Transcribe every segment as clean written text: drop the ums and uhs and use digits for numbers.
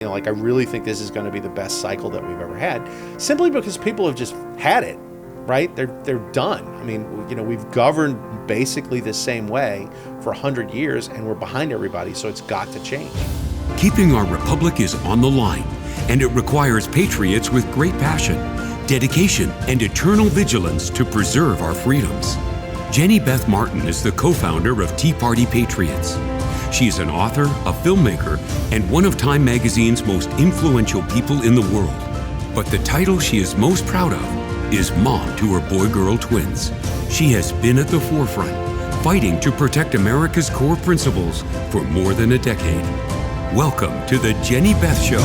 Like, I really think this is going to be the best cycle that we've ever had, simply because people have just had it, right? They're done. I mean, we've governed basically the same way for 100 years, and we're behind everybody, so it's got to change. Keeping our republic is on the line, and it requires patriots with great passion, dedication, and eternal vigilance to preserve our freedoms. Jenny Beth Martin is the co-founder of Tea Party Patriots. She is an author, a filmmaker, and one of Time Magazine's most influential people in the world. But the title she is most proud of is mom to her boy-girl twins. She has been at the forefront, fighting to protect America's core principles for more than a decade. Welcome to the Jenny Beth Show.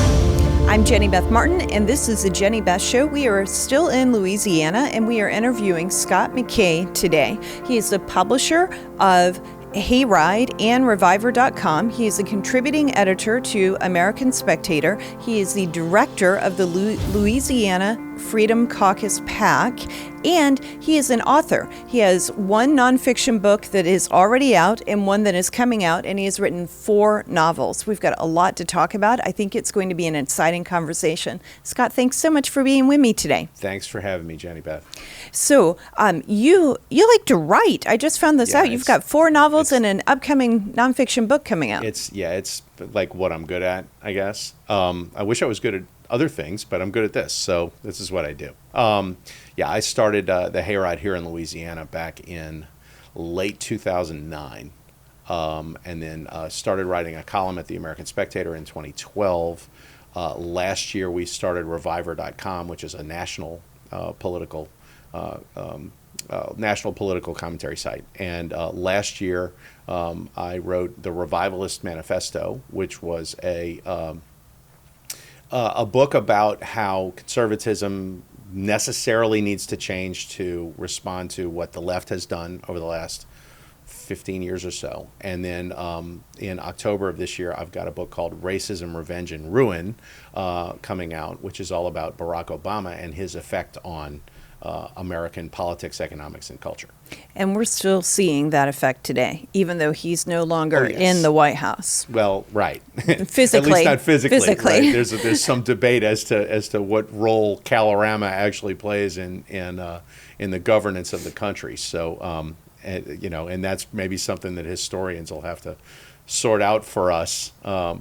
I'm Jenny Beth Martin, and this is the Jenny Beth Show. We are still in Louisiana, and we are interviewing Scott McKay today. He is the publisher of Hayride and Reviver.com. He is a contributing editor to American Spectator. He is the director of the Louisiana Freedom Caucus PAC, and he is an author. He has one nonfiction book that is already out and one that is coming out, and he has written 4 novels. We've got a lot to talk about. I think it's going to be an exciting conversation. Scott, thanks so much for being with me today. Thanks for having me, Jenny Beth. So you like to write. I just found this out. You've got 4 novels and an upcoming nonfiction book coming out. It's like what I'm good at, I guess. I wish I was good at other things, but I'm good at this, so this is what I do. I started the Hayride here in Louisiana back in late 2009, and then started writing a column at the American Spectator in 2012. Last year we started Reviver.com, which is a national political commentary site. And last year I wrote the Revivalist Manifesto, which was a book about how conservatism necessarily needs to change to respond to what the left has done over the last 15 years or so. And then in October of this year, I've got a book called Racism, Revenge, and Ruin coming out, which is all about Barack Obama and his effect on American politics, economics, and culture. And we're still seeing that effect today, even though he's no longer in the White House. Well, right. Physically. At least not physically. Right? There's some debate as to what role Calorama actually plays in the governance of the country. So, and that's maybe something that historians will have to sort out for us,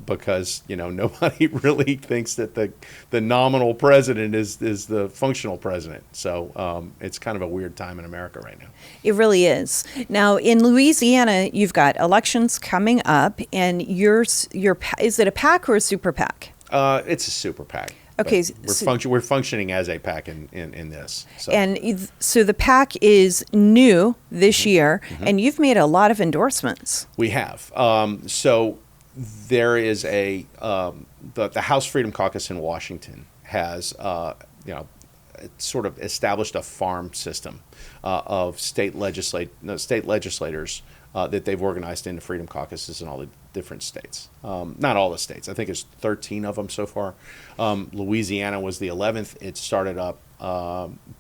because nobody really thinks that the nominal president is the functional president. So it's kind of a weird time in America right now. It really is. Now in Louisiana, you've got elections coming up, and is it a PAC or a super PAC? It's a super PAC. Okay, we're functioning as a PAC in this. So. And so the PAC is new this year, and you've made a lot of endorsements. We have. So there is the House Freedom Caucus in Washington has sort of established a farm system of state legislators that they've organized into freedom caucuses in all the different states. Not all the states. I think it's 13 of them so far. Louisiana was the 11th. It started up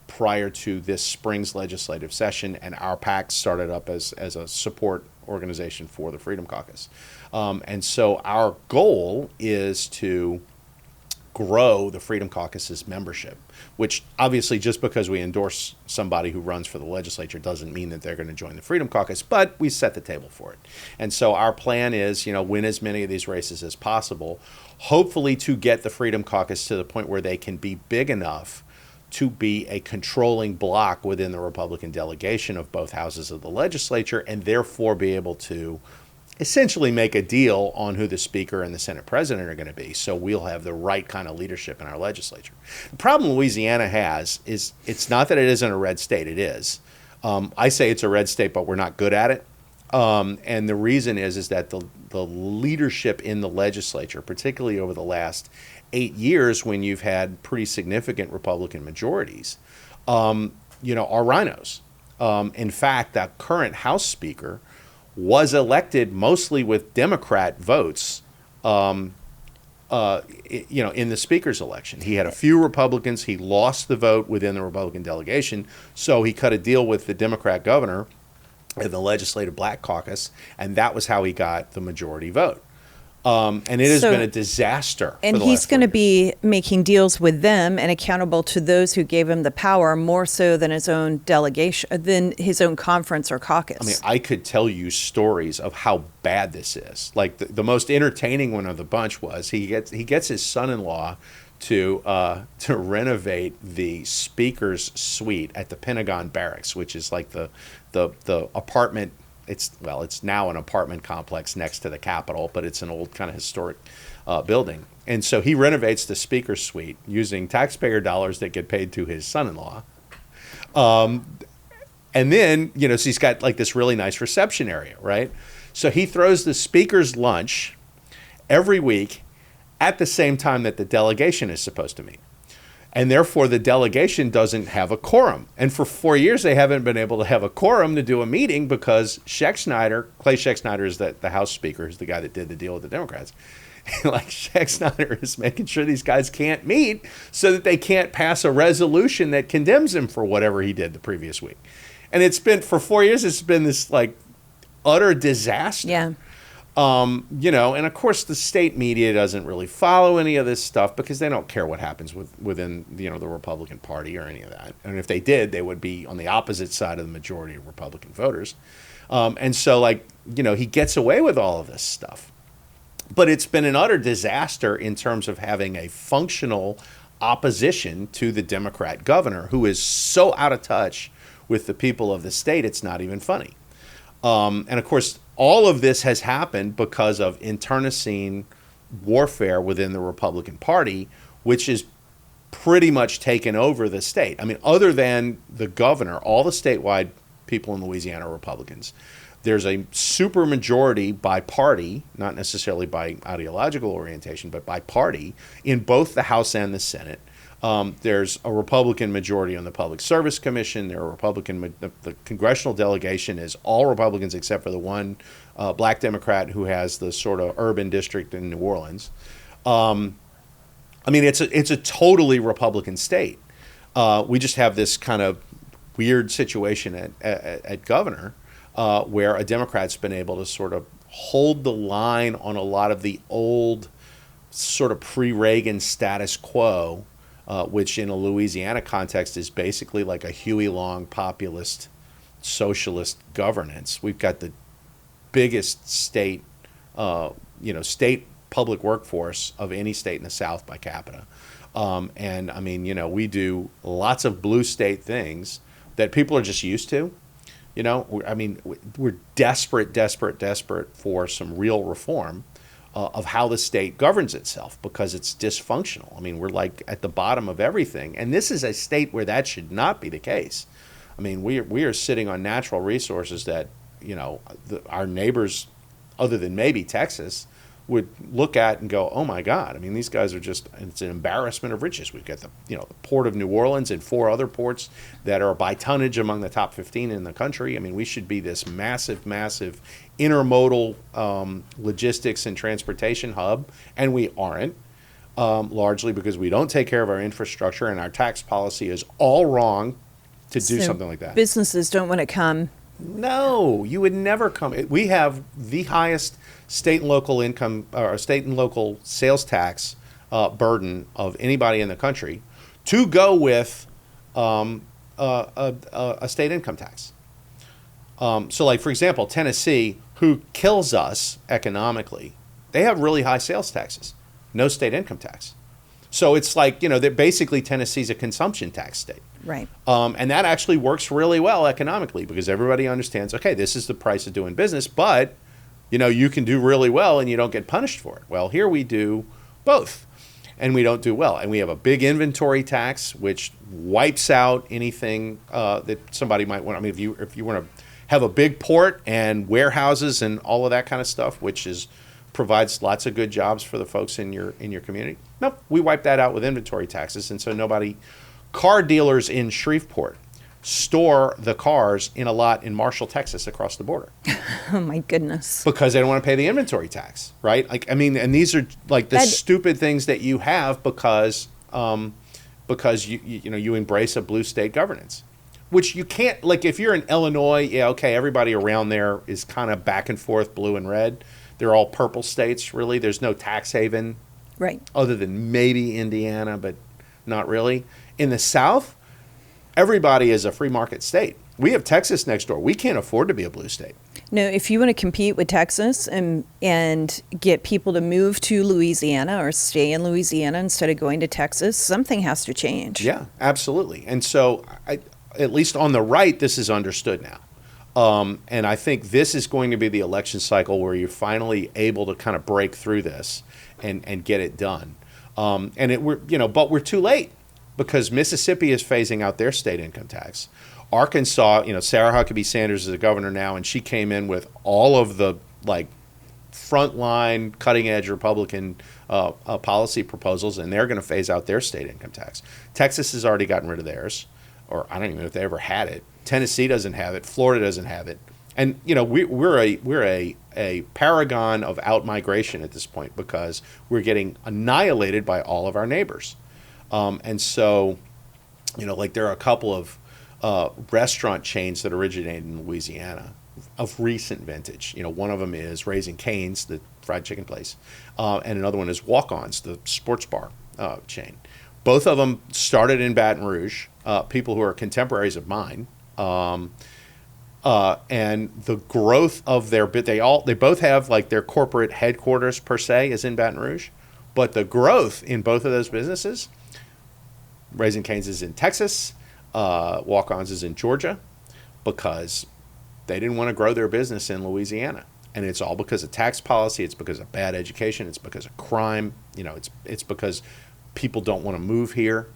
prior to this spring's legislative session, and our PAC started up as a support organization for the Freedom Caucus. And so our goal is to grow the Freedom Caucus's membership, which obviously just because we endorse somebody who runs for the legislature doesn't mean that they're going to join the Freedom Caucus, but we set the table for it. And so our plan is, win as many of these races as possible, hopefully to get the Freedom Caucus to the point where they can be big enough to be a controlling bloc within the Republican delegation of both houses of the legislature, and therefore be able to essentially make a deal on who the Speaker and the Senate President are going to be, so we'll have the right kind of leadership in our legislature. The problem Louisiana has is it's not that it isn't a red state. It is. I say it's a red state, but we're not good at it. And the reason is that the leadership in the legislature, particularly over the last 8 years when you've had pretty significant Republican majorities, are rhinos. In fact, that current House Speaker was elected mostly with Democrat votes, in the Speaker's election. He had a few Republicans. He lost the vote within the Republican delegation, so he cut a deal with the Democrat governor and the Legislative Black Caucus, and that was how he got the majority vote. And it has been a disaster. And he's going to be making deals with them and accountable to those who gave him the power more so than his own delegation, than his own conference or caucus. I mean, I could tell you stories of how bad this is. Like the most entertaining one of the bunch was he gets his son-in-law to renovate the speaker's suite at the Pentagon Barracks, which is like the apartment. It's now an apartment complex next to the Capitol, but it's an old kind of historic building. And so he renovates the speaker's suite using taxpayer dollars that get paid to his son-in-law. And then, so he's got like this really nice reception area, right? So he throws the speaker's lunch every week at the same time that the delegation is supposed to meet. And therefore, the delegation doesn't have a quorum. And for 4 years, they haven't been able to have a quorum to do a meeting because Clay Scheck-Snyder is the House Speaker, who's the guy that did the deal with the Democrats. Like Scheck-Snyder is making sure these guys can't meet so that they can't pass a resolution that condemns him for whatever he did the previous week. And it's been, for 4 years, it's been this like utter disaster. Yeah. And of course the state media doesn't really follow any of this stuff because they don't care what happens within the Republican Party or any of that. And if they did, they would be on the opposite side of the majority of Republican voters. And so he gets away with all of this stuff. But it's been an utter disaster in terms of having a functional opposition to the Democrat governor who is so out of touch with the people of the state, it's not even funny. And of course, all of this has happened because of internecine warfare within the Republican Party, which is pretty much taken over the state. I mean, other than the governor, all the statewide people in Louisiana are Republicans. There's a supermajority by party, not necessarily by ideological orientation, but by party in both the House and the Senate. There's a Republican majority on the Public Service Commission. There are the congressional delegation is all Republicans except for the one black Democrat who has the sort of urban district in New Orleans. It's a totally Republican state. We just have this kind of weird situation at governor where a Democrat's been able to sort of hold the line on a lot of the old sort of pre-Reagan status quo. Which in a Louisiana context is basically like a Huey Long populist socialist governance. We've got the biggest state public workforce of any state in the South by capita. We do lots of blue state things that people are just used to. We're desperate for some real reform of how the state governs itself because it's dysfunctional. I mean, we're like at the bottom of everything. And this is a state where that should not be the case. I mean, we are sitting on natural resources that, our neighbors, other than maybe Texas, would look at and go, oh my God, I mean, these guys are it's an embarrassment of riches. We've got the Port of New Orleans and 4 other ports that are by tonnage among the top 15 in the country. I mean, we should be this massive intermodal logistics and transportation hub, and we aren't, largely because we don't take care of our infrastructure and our tax policy is all wrong to do something like that. Businesses don't want to come. No, you would never come. We have the highest state and local income or state and local sales tax burden of anybody in the country to go with a state income tax. So like, for example, Tennessee, who kills us economically, they have really high sales taxes, no state income tax. So it's like, that basically Tennessee's a consumption tax state. Right. And that actually works really well economically because everybody understands, okay, this is the price of doing business, but, you can do really well and you don't get punished for it. Well, here we do both and we don't do well. And we have a big inventory tax, which wipes out anything that somebody might want. I mean, if you want to have a big port and warehouses and all of that kind of stuff, which provides lots of good jobs for the folks in your community. Nope, we wipe that out with inventory taxes. And so car dealers in Shreveport store the cars in a lot in Marshall, Texas, across the border. Oh my goodness. Because they don't want to pay the inventory tax, right? And these are like the stupid things that you have because you embrace a blue state governance. Which you can't, like if you're in Illinois, yeah, okay, everybody around there is kind of back and forth blue and red. They're all purple states, really. There's no tax haven, Right. other than maybe Indiana, but not really. In the South, everybody is a free market state. We have Texas next door. We can't afford to be a blue state. No, if you want to compete with Texas and get people to move to Louisiana or stay in Louisiana instead of going to Texas, something has to change. Yeah, absolutely. And so, at least on the right, this is understood now. And I think this is going to be the election cycle where you're finally able to kind of break through this and get it done. But we're too late because Mississippi is phasing out their state income tax. Arkansas, Sarah Huckabee Sanders is the governor now, and she came in with all of the frontline, cutting edge Republican policy proposals, and they're going to phase out their state income tax. Texas has already gotten rid of theirs, or I don't even know if they ever had it. Tennessee doesn't have it. Florida doesn't have it. And we're a paragon of out-migration at this point because we're getting annihilated by all of our neighbors. And so, there are a couple of restaurant chains that originated in Louisiana of recent vintage. One of them is Raising Cane's, the fried chicken place, and another one is Walk-On's, the sports bar chain. Both of them started in Baton Rouge, people who are contemporaries of mine. And the growth of their they both have their corporate headquarters per se is in Baton Rouge, but the growth in both of those businesses, Raising Cane's is in Texas, Walk-On's is in Georgia, because they didn't want to grow their business in Louisiana. And it's all because of tax policy. It's because of bad education. It's because of crime. It's because people don't want to move here.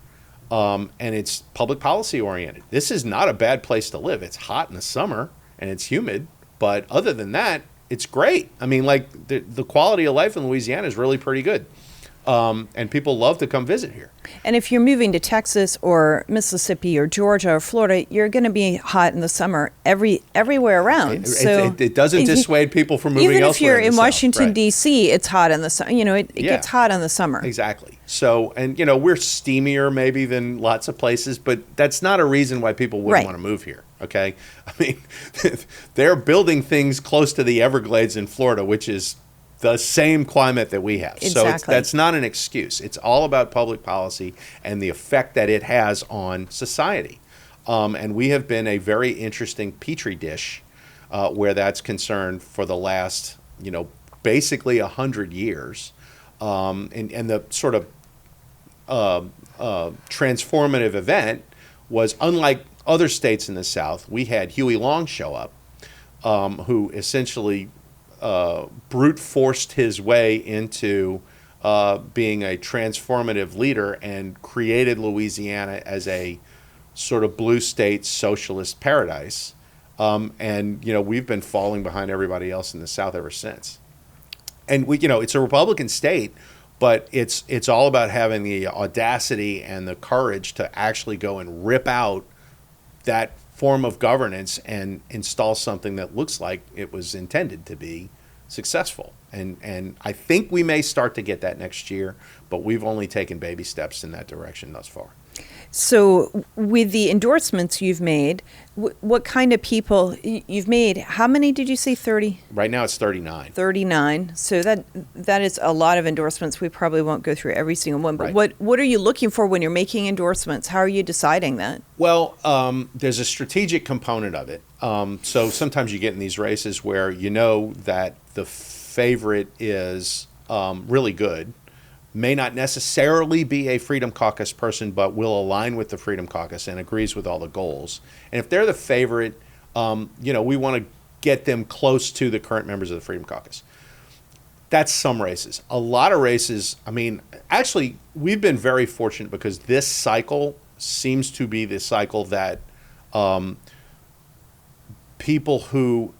And it's public policy oriented. This is not a bad place to live. It's hot in the summer and it's humid, but other than that, it's great. I mean, the quality of life in Louisiana is really pretty good. And people love to come visit here. And if you're moving to Texas or Mississippi or Georgia or Florida, you're going to be hot in the summer everywhere around. It doesn't dissuade people from moving elsewhere. Even if you're in Washington, right. D.C., it's hot in the summer. It gets hot in the summer. Exactly. So, and we're steamier maybe than lots of places, but that's not a reason why people wouldn't want to move here. Okay. I mean, they're building things close to the Everglades in Florida, which is the same climate that we have. Exactly. So that's not an excuse. It's all about public policy and the effect that it has on society. And we have been a very interesting petri dish where that's concerned for the last, basically 100 years. And the sort of transformative event was, unlike other states in the South, we had Huey Long show up, who essentially brute forced his way into being a transformative leader and created Louisiana as a sort of blue state socialist paradise. And we've been falling behind everybody else in the South ever since. And it's a Republican state, but it's all about having the audacity and the courage to actually go and rip out that form of governance and install something that looks like it was intended to be successful. And I think we may start to get that next year, but we've only taken baby steps in that direction thus far. So with the endorsements you've made, what kind of people you've made? How many did you say? 30? Right now it's 39. 39. So that is a lot of endorsements. We probably won't go through every single one. But Right. what are you looking for when you're making endorsements? How are you deciding that? Well, there's a strategic component of it. So sometimes you get in these races where that the favorite is really good, may not necessarily be a Freedom Caucus person, but will align with the Freedom Caucus and agrees with all the goals. And if they're the favorite, we want to get them close to the current members of the Freedom Caucus. That's some races. A lot of races, actually, we've been very fortunate because this cycle seems to be the cycle that people who,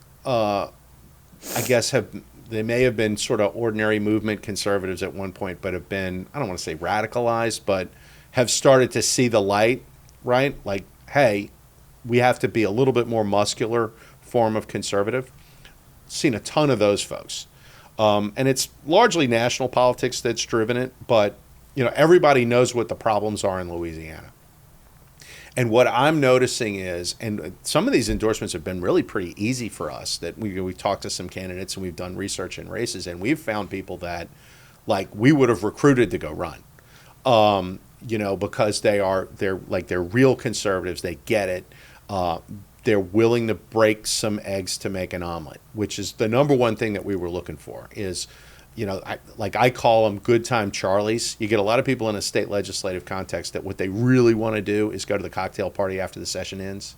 they may have been sort of ordinary movement conservatives at one point, but have been, I don't want to say radicalized, but have started to see the light, right? Like, hey, we have to be a little bit more muscular form of conservative. Seen a ton of those folks. And it's largely national politics that's driven it, but, everybody knows what the problems are in Louisiana. And what I'm noticing is, and some of these endorsements have been really pretty easy for us, that we've talked to some candidates and we've done research in races, and we've found people that, like, we would have recruited to go run, because they're real conservatives. They get it. They're willing to break some eggs to make an omelet, which is the number one thing that we were looking for is, I call them good time Charlies. You get a lot of people in a state legislative context that what they really want to do is go to the cocktail party after the session ends,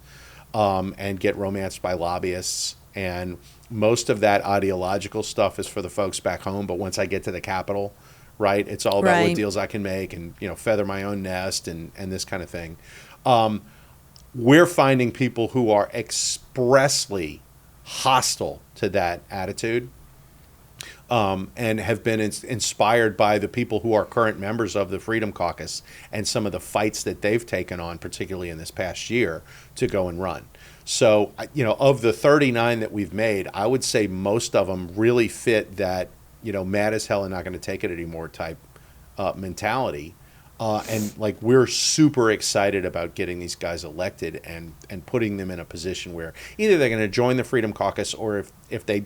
and get romanced by lobbyists. And most of that ideological stuff is for the folks back home. But once I get to the Capitol, right, it's all about what deals I can make and, feather my own nest and this kind of thing. We're finding people who are expressly hostile to that attitude, and have been inspired by the people who are current members of the Freedom Caucus and some of the fights that they've taken on, particularly in this past year, to go and run. So, of the 39 that we've made, I would say most of them really fit that, mad as hell and not going to take it anymore type mentality. And we're super excited about getting these guys elected and putting them in a position where either they're going to join the Freedom Caucus, or if they,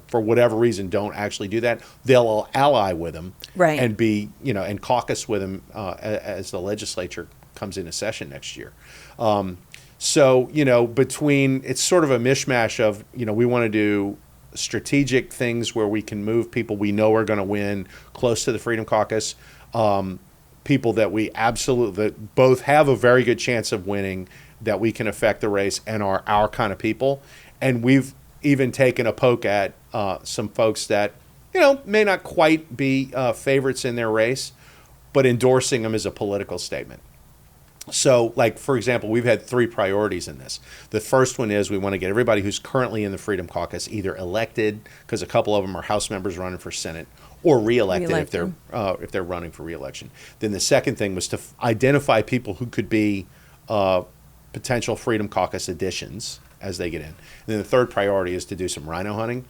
for whatever reason don't actually do that, they'll ally with them, right, and be, and caucus with them as the legislature comes into session next year. So, between, it's sort of a mishmash of, we want to do strategic things where we can move people we know are going to win close to the Freedom Caucus, people that we absolutely both have a very good chance of winning, that we can affect the race and are our kind of people. And we've even taken a poke at some folks that, may not quite be favorites in their race, but endorsing them as a political statement. So, for example, we've had 3 priorities in this. The first one is we want to get everybody who's currently in the Freedom Caucus either elected, because a couple of them are House members running for Senate, or reelected if they're running for reelection. Then the second thing was to identify people who could be potential Freedom Caucus additions as they get in. And then the third priority is to do some rhino hunting,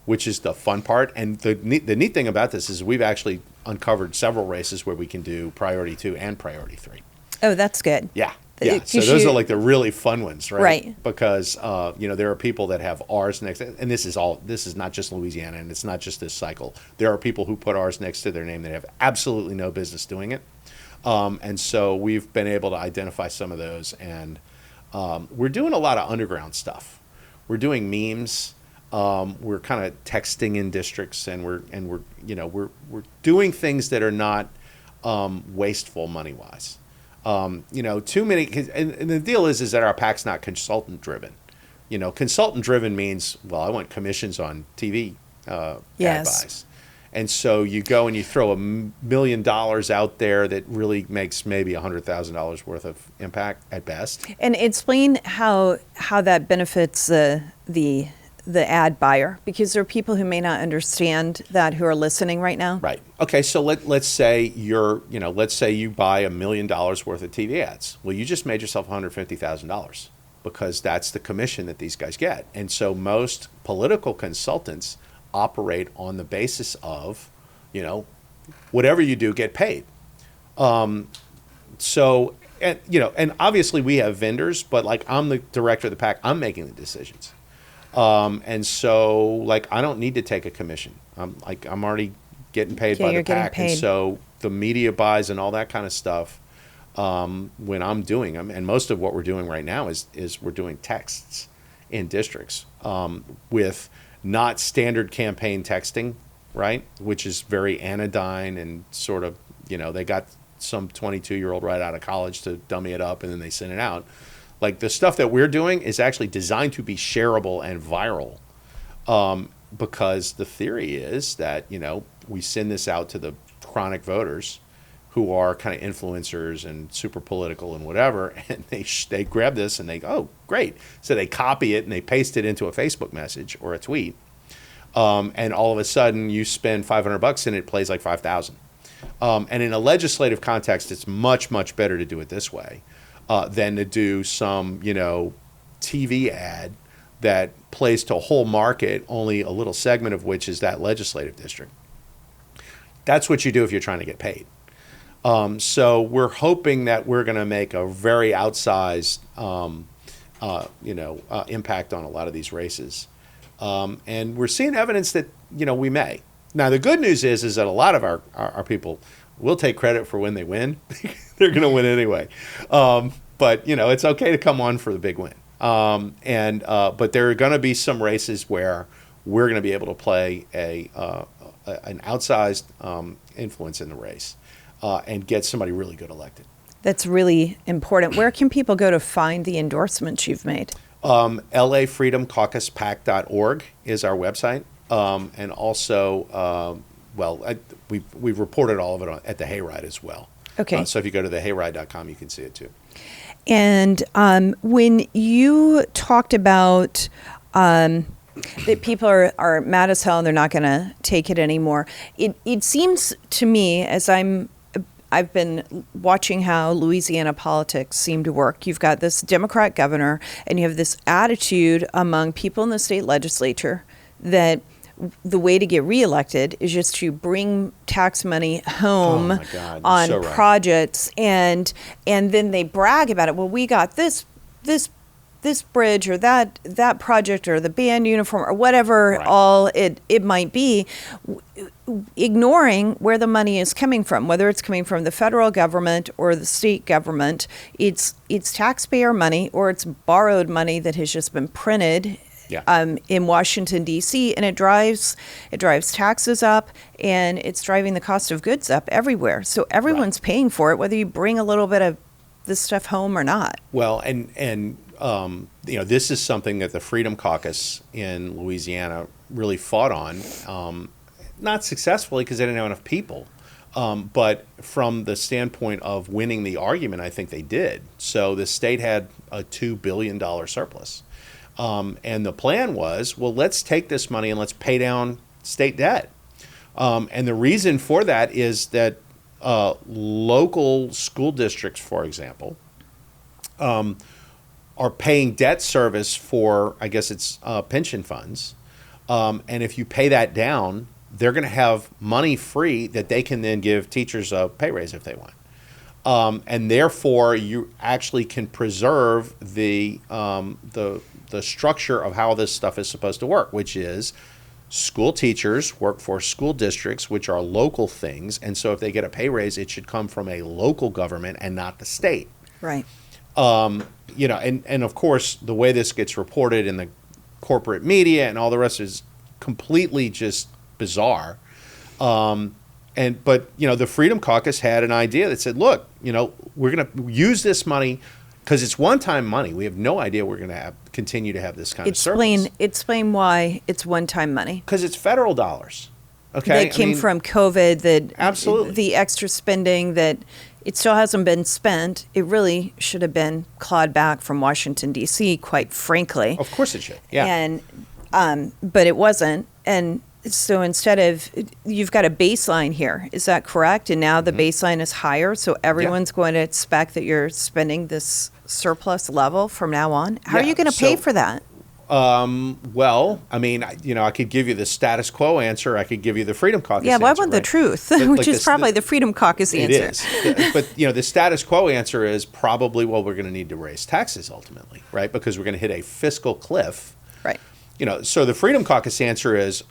which is the fun part. And the neat thing about this is we've actually uncovered several races where we can do priority 2 and priority 3. Oh, that's good. Yeah. Yeah, so those are the really fun ones, right? Right. Because there are people that have R's next, and this is not just Louisiana, and it's not just this cycle. There are people who put R's next to their name that have absolutely no business doing it, and so we've been able to identify some of those, and we're doing a lot of underground stuff. We're doing memes. We're kind of texting in districts, and we're doing things that are not wasteful money wise. Too many, and the deal is that our PAC's not consultant driven. Consultant driven means, well, I want commissions on TV ad buys. And so you go and you throw $1 million out there that really makes maybe $100,000 worth of impact at best. And explain how that benefits the ad buyer, because there are people who may not understand that who are listening right now. Right. Okay. So let's say you buy $1 million worth of TV ads. Well, you just made yourself $150,000 because that's the commission that these guys get. And so most political consultants operate on the basis of, whatever you do, get paid. So, and obviously we have vendors, but I'm the director of the PAC, I'm making the decisions. And so I don't need to take a commission. I'm already getting paid by the PAC. And so the media buys and all that kind of stuff, when I'm doing them, and most of what we're doing right now is we're doing texts in districts, with not standard campaign texting, right? Which is very anodyne and sort of, they got some 22-year-old right out of college to dummy it up and then they send it out. The stuff that we're doing is actually designed to be shareable and viral, because the theory is that, we send this out to the chronic voters who are kind of influencers and super political and whatever, and they grab this and they go, oh, great. So they copy it and they paste it into a Facebook message or a tweet, and all of a sudden you spend $500 and it plays like 5,000. And in a legislative context, it's much, much better to do it this way. Than to do some, TV ad that plays to a whole market, only a little segment of which is that legislative district. That's what you do if you're trying to get paid. So we're hoping that we're going to make a very outsized, impact on a lot of these races. And we're seeing evidence that, we may. Now, the good news is that a lot of our people will take credit for when they win. They're going to win anyway. But, it's okay to come on for the big win. But there are going to be some races where we're going to be able to play an outsized influence in the race and get somebody really good elected. That's really important. Where can people go to find the endorsements you've made? LA Freedom Caucus PAC.org is our website. And also, we've reported all of it at the Hayride as well. Okay. So if you go to the hayride.com, you can see it too. And when you talked about that people are mad as hell and they're not going to take it anymore, it seems to me, as I've been watching how Louisiana politics seem to work. You've got this Democrat governor, and you have this attitude among people in the state legislature that the way to get reelected is just to bring tax money home on so projects, and then they brag about it. Well, we got this bridge or that project or the band uniform or whatever all it might be, ignoring where the money is coming from, whether it's coming from the federal government or the state government. It's taxpayer money or it's borrowed money that has just been printed in Washington, D.C., and it drives taxes up, and it's driving the cost of goods up everywhere. So everyone's paying for it, whether you bring a little bit of this stuff home or not. Well, and this is something that the Freedom Caucus in Louisiana really fought on, not successfully because they didn't have enough people, but from the standpoint of winning the argument, I think they did. So the state had a $2 billion surplus. And the plan was, well, let's take this money and let's pay down state debt. And the reason for that is that local school districts, for example, are paying debt service for, I guess it's pension funds. And if you pay that down, they're going to have money free that they can then give teachers a pay raise if they want. And therefore, you actually can preserve the structure of how this stuff is supposed to work, which is school teachers work for school districts, which are local things. And so if they get a pay raise, it should come from a local government and not the state. Right. And of course, the way this gets reported in the corporate media and all the rest is completely just bizarre. But the Freedom Caucus had an idea that said, look, we're going to use this money because it's one-time money. We have no idea we're going to continue to have this kind of surplus. Explain why it's one-time money. Because it's federal dollars. Okay, that came from COVID. That absolutely the extra spending that it still hasn't been spent. It really should have been clawed back from Washington D.C. Quite frankly. Of course it should. Yeah. And but it wasn't. And so instead of, you've got a baseline here, is that correct? And now the baseline is higher, so everyone's going to expect that you're spending this surplus level from now on. How are you going to pay for that? Well, I could give you the status quo answer. I could give you the Freedom Caucus answer. Yeah, well, I want the truth, which is probably the Freedom Caucus answer. It is. But, the status quo answer is probably, well, we're going to need to raise taxes ultimately, right? Because we're going to hit a fiscal cliff. Right. So the Freedom Caucus answer is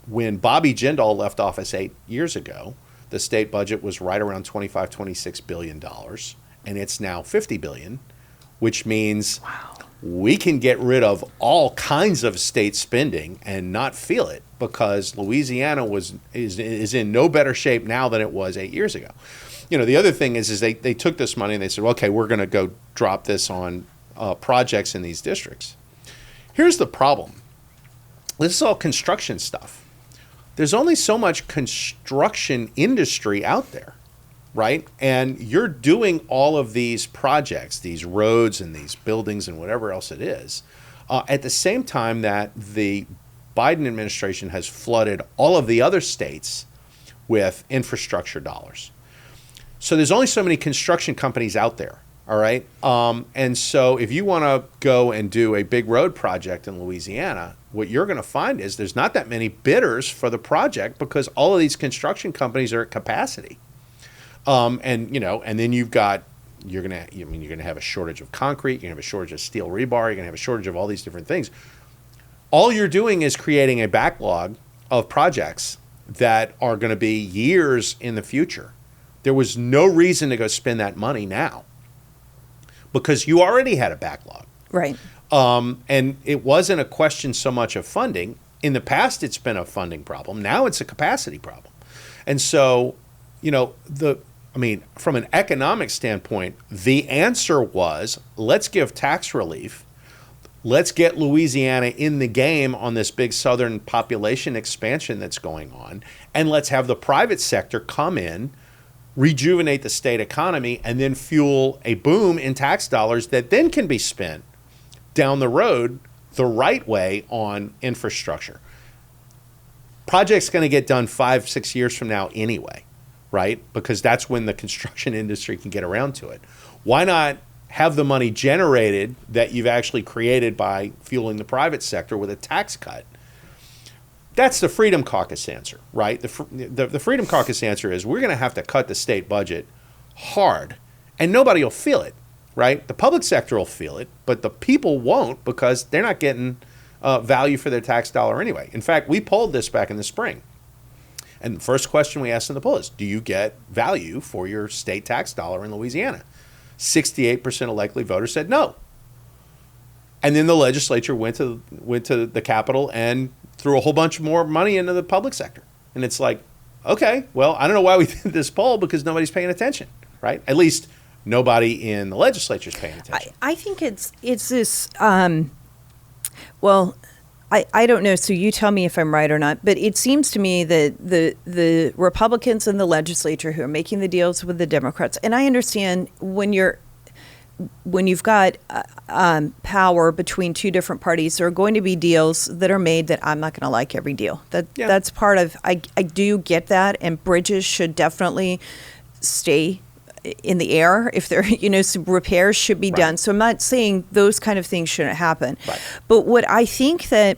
when Bobby Jindal left office 8 years ago, the state budget was right around $26 billion, and it's now $50 billion, which means we can get rid of all kinds of state spending and not feel it because Louisiana is in no better shape now than it was 8 years ago. The other thing is they took this money and they said, well, okay, we're going to go drop this on projects in these districts. Here's the problem. This is all construction stuff. There's only so much construction industry out there, right? And you're doing all of these projects, these roads and these buildings and whatever else it is, at the same time that the Biden administration has flooded all of the other states with infrastructure dollars. So there's only so many construction companies out there. All right. And so if you want to go and do a big road project in Louisiana, what you're going to find is there's not that many bidders for the project because all of these construction companies are at capacity. And then you're gonna have a shortage of concrete, you're gonna have a shortage of steel rebar, you're gonna have a shortage of all these different things. All you're doing is creating a backlog of projects that are going to be years in the future. There was no reason to go spend that money now because you already had a backlog. Right. And it wasn't a question so much of funding. In the past, it's been a funding problem. Now it's a capacity problem. And so, from an economic standpoint, the answer was, let's give tax relief. Let's get Louisiana in the game on this big southern population expansion that's going on. And let's have the private sector come in, rejuvenate the state economy, and then fuel a boom in tax dollars that then can be spent down the road the right way on infrastructure. Project's going to get done 5-6 years from now anyway, right? Because that's when the construction industry can get around to it. Why not have the money generated that you've actually created by fueling the private sector with a tax cut? That's the Freedom Caucus answer, right? The Freedom Caucus answer is we're going to have to cut the state budget hard, and nobody will feel it, right? The public sector will feel it, but the people won't because they're not getting value for their tax dollar anyway. In fact, we polled this back in the spring. And the first question we asked in the poll is, do you get value for your state tax dollar in Louisiana? 68% of likely voters said no. And then the legislature went to the Capitol and threw a whole bunch more money into the public sector. And it's like, okay, well, I don't know why we did this poll because nobody's paying attention, right? At least nobody in the legislature is paying attention. I think it's this, I don't know, so you tell me if I'm right or not, but it seems to me that the Republicans in the legislature who are making the deals with the Democrats, and I understand when you've got power between two different parties, there are going to be deals that are made that I'm not going to like every deal. That's part of, I do get that, and bridges should definitely stay in the air if there, some repairs should be done. So I'm not saying those kind of things shouldn't happen. Right. But what I think that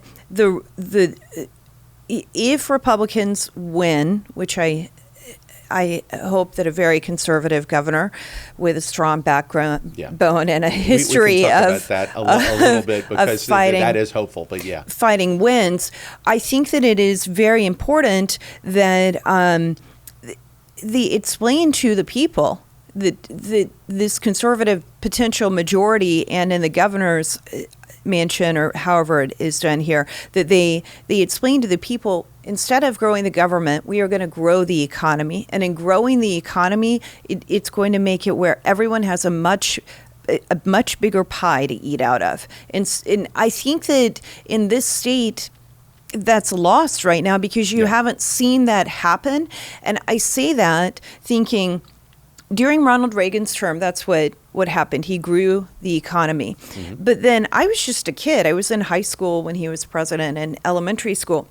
if Republicans win, which I hope that a very conservative governor with a strong background bone and a history we can talk of about that a little bit because fighting, that is hopeful. But yeah, fighting wins. I think that it is very important that explain to the people that this conservative potential majority, and in the governor's mansion or however it is done here, that they explain to the people, instead of growing the government, we are going to grow the economy. And in growing the economy, it's going to make it where everyone has a much bigger pie to eat out of. And I think that in this state, that's lost right now because you haven't seen that happen. And I say that thinking, during Ronald Reagan's term, that's what happened. He grew the economy. Mm-hmm. But then I was just a kid. I was in high school when he was president and elementary school.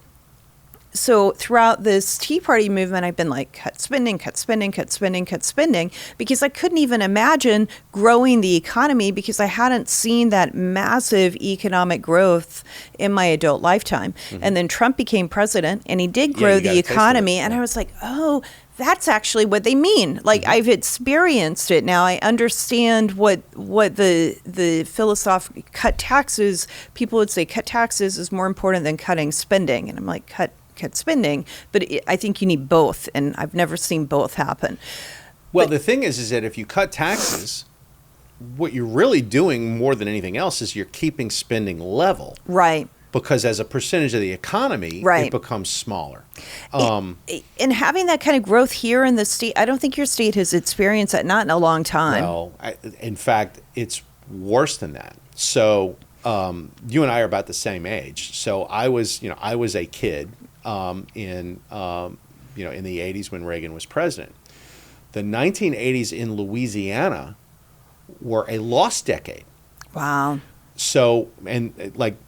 So throughout this Tea Party movement, I've been like, cut spending, cut spending, cut spending, cut spending, because I couldn't even imagine growing the economy because I hadn't seen that massive economic growth in my adult lifetime. Mm-hmm. And then Trump became president and he did grow the economy. And I was like, oh, that's actually what they mean. Like, mm-hmm. I've experienced it now. I understand what the philosophical cut taxes. People would say cut taxes is more important than cutting spending. And I'm like, cut spending. But I think you need both. And I've never seen both happen. Well, the thing is that if you cut taxes, what you're really doing more than anything else is you're keeping spending level. Right. Because as a percentage of the economy, it becomes smaller. And having that kind of growth here in the state, I don't think your state has experienced that, not in a long time. Well, in fact, it's worse than that. So you and I are about the same age. So I was a kid in the 80s when Reagan was president. The 1980s in Louisiana were a lost decade. Wow. So,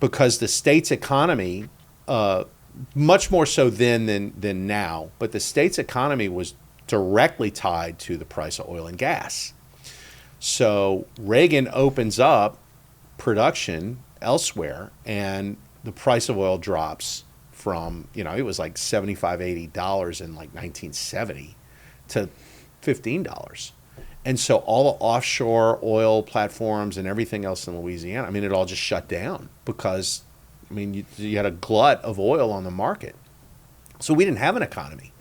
because the state's economy, much more so then than now, but the state's economy was directly tied to the price of oil and gas. So Reagan opens up production elsewhere and the price of oil drops from, it was like $75, $80 in like 1970 to $15. And so all the offshore oil platforms and everything else in Louisiana, I mean, it all just shut down because, I mean, you had a glut of oil on the market. So we didn't have an economy.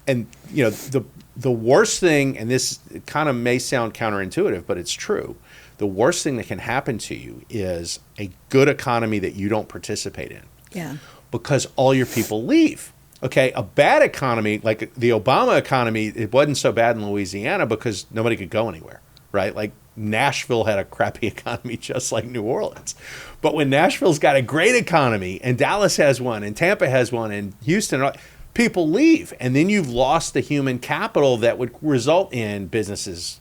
And, you know, the worst thing, and this kind of may sound counterintuitive, but it's true. The worst thing that can happen to you is a good economy that you don't participate in. Yeah. Because all your people leave. Okay, a bad economy, like the Obama economy, it wasn't so bad in Louisiana because nobody could go anywhere, right? Like Nashville had a crappy economy just like New Orleans. But when Nashville's got a great economy and Dallas has one and Tampa has one and Houston, people leave. And then you've lost the human capital that would result in businesses,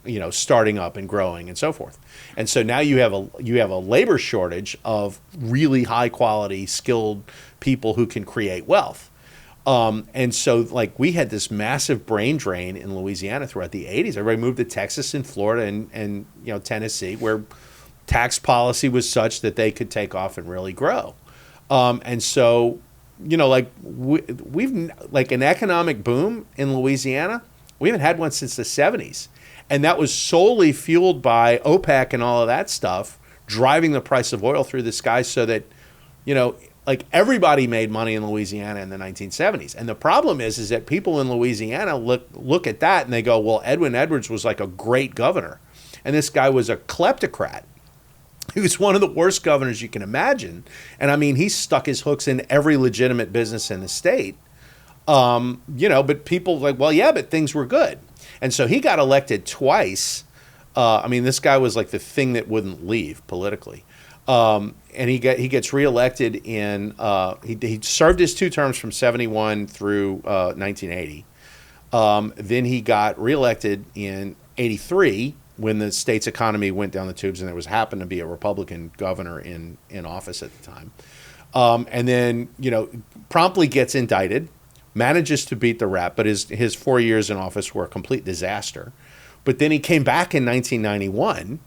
you know, starting up and growing and so forth. And so now you have a labor shortage of really high quality, skilled people who can create wealth. And so, like, we had this massive brain drain in Louisiana throughout the 80s. Everybody moved to Texas and Florida and you know, Tennessee, where tax policy was such that they could take off and really grow. And so, you know, like, we've like an economic boom in Louisiana. We haven't had one since the 70s. And that was solely fueled by OPEC and all of that stuff, driving the price of oil through the sky so that, you know, like everybody made money in Louisiana in the 1970s. And the problem is that people in Louisiana look at that and they go, well, Edwin Edwards was like a great governor. And this guy was a kleptocrat. He was one of the worst governors you can imagine. And I mean, he stuck his hooks in every legitimate business in the state. You know, but people like, well, yeah, but things were good. And so he got elected twice. I mean, this guy was like the thing that wouldn't leave politically. And he gets reelected in he served his 2 terms from 71 through 1980. Then he got reelected in 83 when the state's economy went down the tubes, and there happened to be a Republican governor in office at the time. And then, you know, promptly gets indicted, manages to beat the rap, but his 4 years in office were a complete disaster. But then he came back in 1991.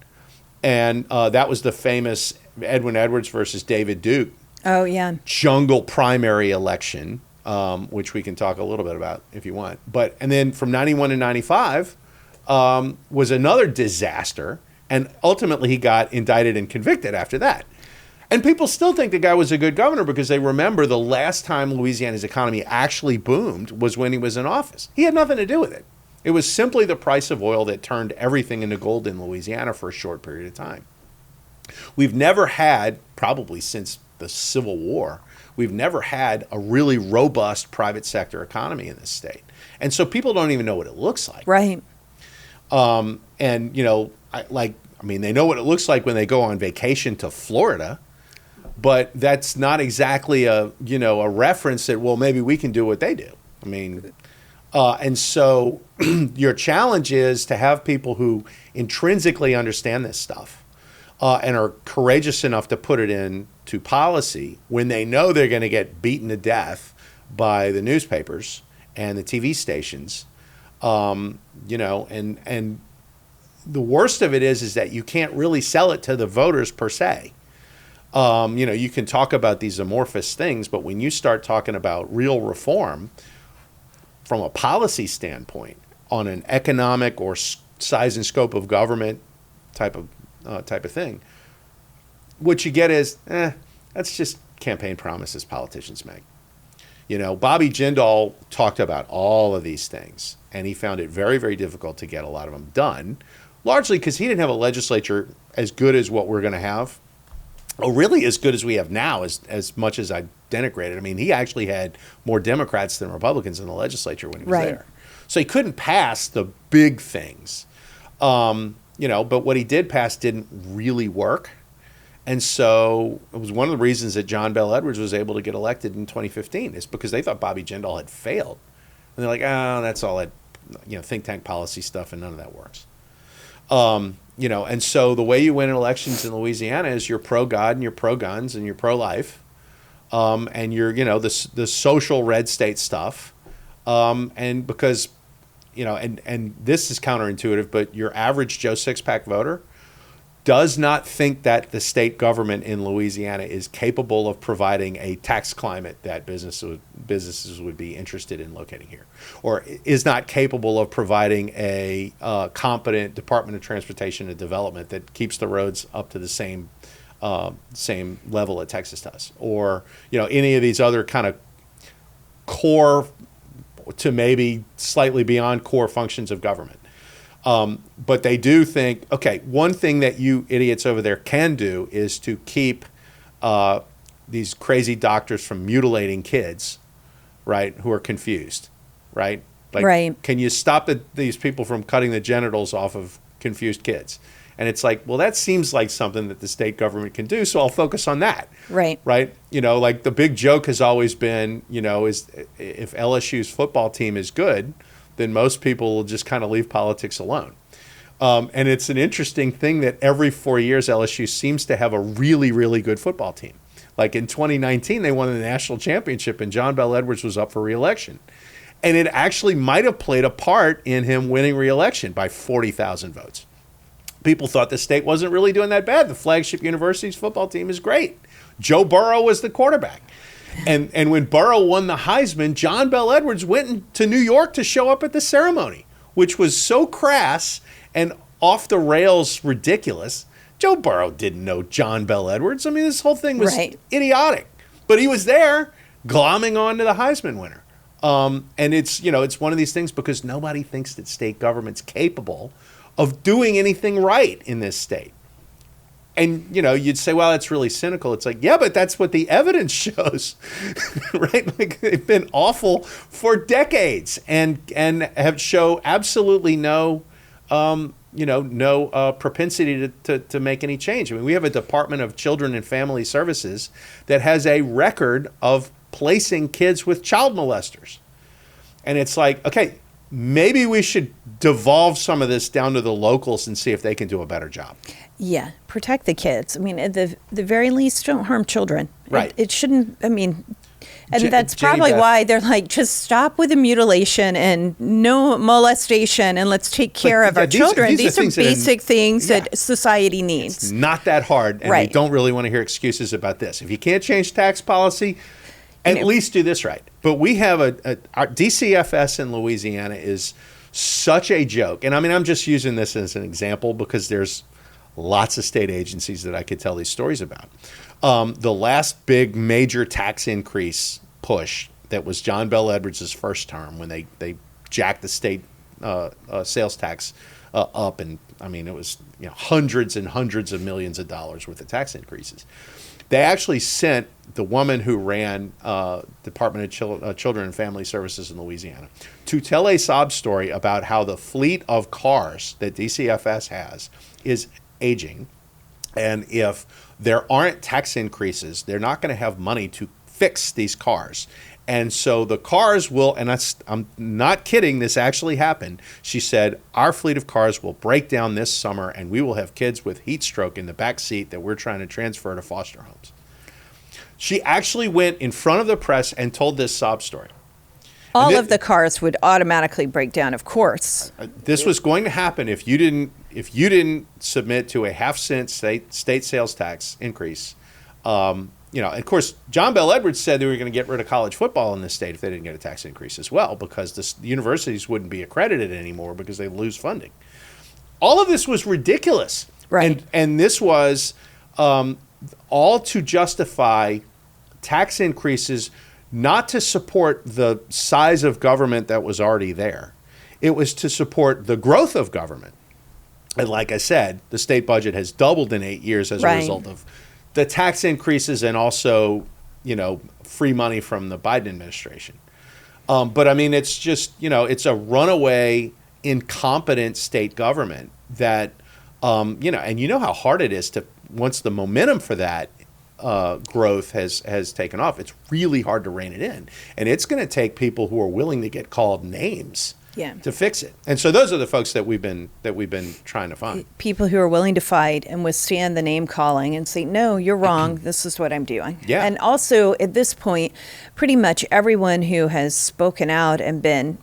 And that was the famous Edwin Edwards versus David Duke. Oh, yeah. Jungle primary election, which we can talk a little bit about if you want. And then from 91 to 95 was another disaster. And ultimately he got indicted and convicted after that. And people still think the guy was a good governor because they remember the last time Louisiana's economy actually boomed was when he was in office. He had nothing to do with it. It was simply the price of oil that turned everything into gold in Louisiana for a short period of time. We've never had, probably since the Civil War, we've never had a really robust private sector economy in this state. And so people don't even know what it looks like. Right. And, you know, they know what it looks like when they go on vacation to Florida, but that's not exactly a reference that, well, maybe we can do what they do. I mean, and so your challenge is to have people who intrinsically understand this stuff and are courageous enough to put it into policy when they know they're going to get beaten to death by the newspapers and the TV stations. You know, and the worst of it is that you can't really sell it to the voters per se. You know, you can talk about these amorphous things, but when you start talking about real reform from a policy standpoint on an economic or size and scope of government type of thing, what you get is, that's just campaign promises politicians make. You know, Bobby Jindal talked about all of these things, and he found it very, very difficult to get a lot of them done, largely because he didn't have a legislature as good as what we're going to have, or really as good as we have now, as much as I denigrated. I mean, he actually had more Democrats than Republicans in the legislature when he was there. So he couldn't pass the big things. You know, but what he did pass didn't really work. And so it was one of the reasons that John Bel Edwards was able to get elected in 2015 is because they thought Bobby Jindal had failed. And they're like, oh, that's all that, you know, think tank policy stuff, and none of that works. You know, and so the way you win elections in Louisiana is you're pro-God and you're pro-guns and you're pro-life. And you're, you know, the social red state stuff. And because, you know, and this is counterintuitive, but your average Joe Six-Pack voter does not think that the state government in Louisiana is capable of providing a tax climate that businesses would be interested in locating here, or is not capable of providing a competent Department of Transportation and Development that keeps the roads up to the same level that Texas does, or any of these other kind of core to maybe slightly beyond core functions of government. But they do think, okay, one thing that you idiots over there can do is to keep these crazy doctors from mutilating kids, right, who are confused, right? Like, right. Can you stop these people from cutting the genitals off of confused kids? And it's like, well, that seems like something that the state government can do, so I'll focus on that. Right. Right? Like the big joke has always been, is if LSU's football team is good, then most people will just kind of leave politics alone. And it's an interesting thing that every 4 years, LSU seems to have a really, really good football team. Like in 2019, they won the national championship, and John Bel Edwards was up for re-election. And it actually might have played a part in him winning re-election by 40,000 votes. People thought the state wasn't really doing that bad. The flagship university's football team is great. Joe Burrow was the quarterback. And when Burrow won the Heisman, John Bel Edwards went to New York to show up at the ceremony, which was so crass and off the rails ridiculous. Joe Burrow didn't know John Bel Edwards. I mean, this whole thing was idiotic. But he was there glomming on to the Heisman winner. And it's one of these things because nobody thinks that state government's capable of doing anything right in this state. And, you'd say, well, that's really cynical. It's like, yeah, but that's what the evidence shows, right? Like they've been awful for decades and have show absolutely no propensity to make any change. I mean, we have a Department of Children and Family Services that has a record of placing kids with child molesters. And it's like, okay, maybe we should devolve some of this down to the locals and see if they can do a better job. Yeah, protect the kids. I mean, at the very least, don't harm children. Right. It shouldn't, and that's probably why they're like, just stop with the mutilation and no molestation and let's take care of our children. These are basic things that society needs. It's not that hard, and we don't really want to hear excuses about this. If you can't change tax policy, at least do this right. But we have our DCFS in Louisiana is such a joke. And I mean, I'm just using this as an example because there's lots of state agencies that I could tell these stories about. The last big major tax increase push that was John Bel Edwards' first term when they jacked the state sales tax up. And I mean, it was hundreds and hundreds of millions of dollars worth of tax increases. They actually sent the woman who ran Department of Children and Family Services in Louisiana to tell a sob story about how the fleet of cars that DCFS has is aging. And if there aren't tax increases, they're not going to have money to fix these cars. And so the cars will, and I'm not kidding, this actually happened. She said, our fleet of cars will break down this summer and we will have kids with heat stroke in the back seat that we're trying to transfer to foster homes. She actually went in front of the press and told this sob story. All of the cars would automatically break down, of course. This was going to happen if you didn't submit to a half-cent state sales tax increase. Of course, John Bel Edwards said they were going to get rid of college football in this state if they didn't get a tax increase as well, because the universities wouldn't be accredited anymore because they lose funding. All of this was ridiculous. Right. And this was all to justify tax increases, not to support the size of government that was already there. It was to support the growth of government. And like I said, the state budget has doubled in 8 years as a result of the tax increases and also, free money from the Biden administration. But I mean, it's just, it's a runaway, incompetent state government that, and how hard it is to, once the momentum for that growth has taken off, it's really hard to rein it in. And it's going to take people who are willing to get called names to fix it. And so those are the folks that we've been trying to find. People who are willing to fight and withstand the name calling and say, no, you're wrong. This is what I'm doing. Yeah. And also at this point, pretty much everyone who has spoken out and been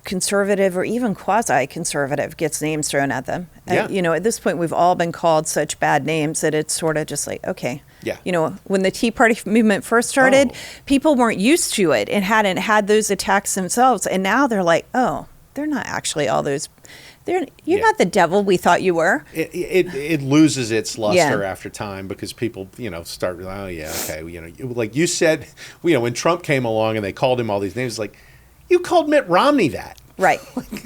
conservative or even quasi-conservative gets names thrown at them. Yeah. At this point, we've all been called such bad names that it's sort of just like, okay. Yeah. When the Tea Party movement first started, people weren't used to it and hadn't had those attacks themselves. And now they're like, oh, they're not actually all those. You're not the devil we thought you were. It loses its luster after time because people, start, oh, yeah, okay. Like you said, when Trump came along and they called him all these names, like, you called Mitt Romney that. Right.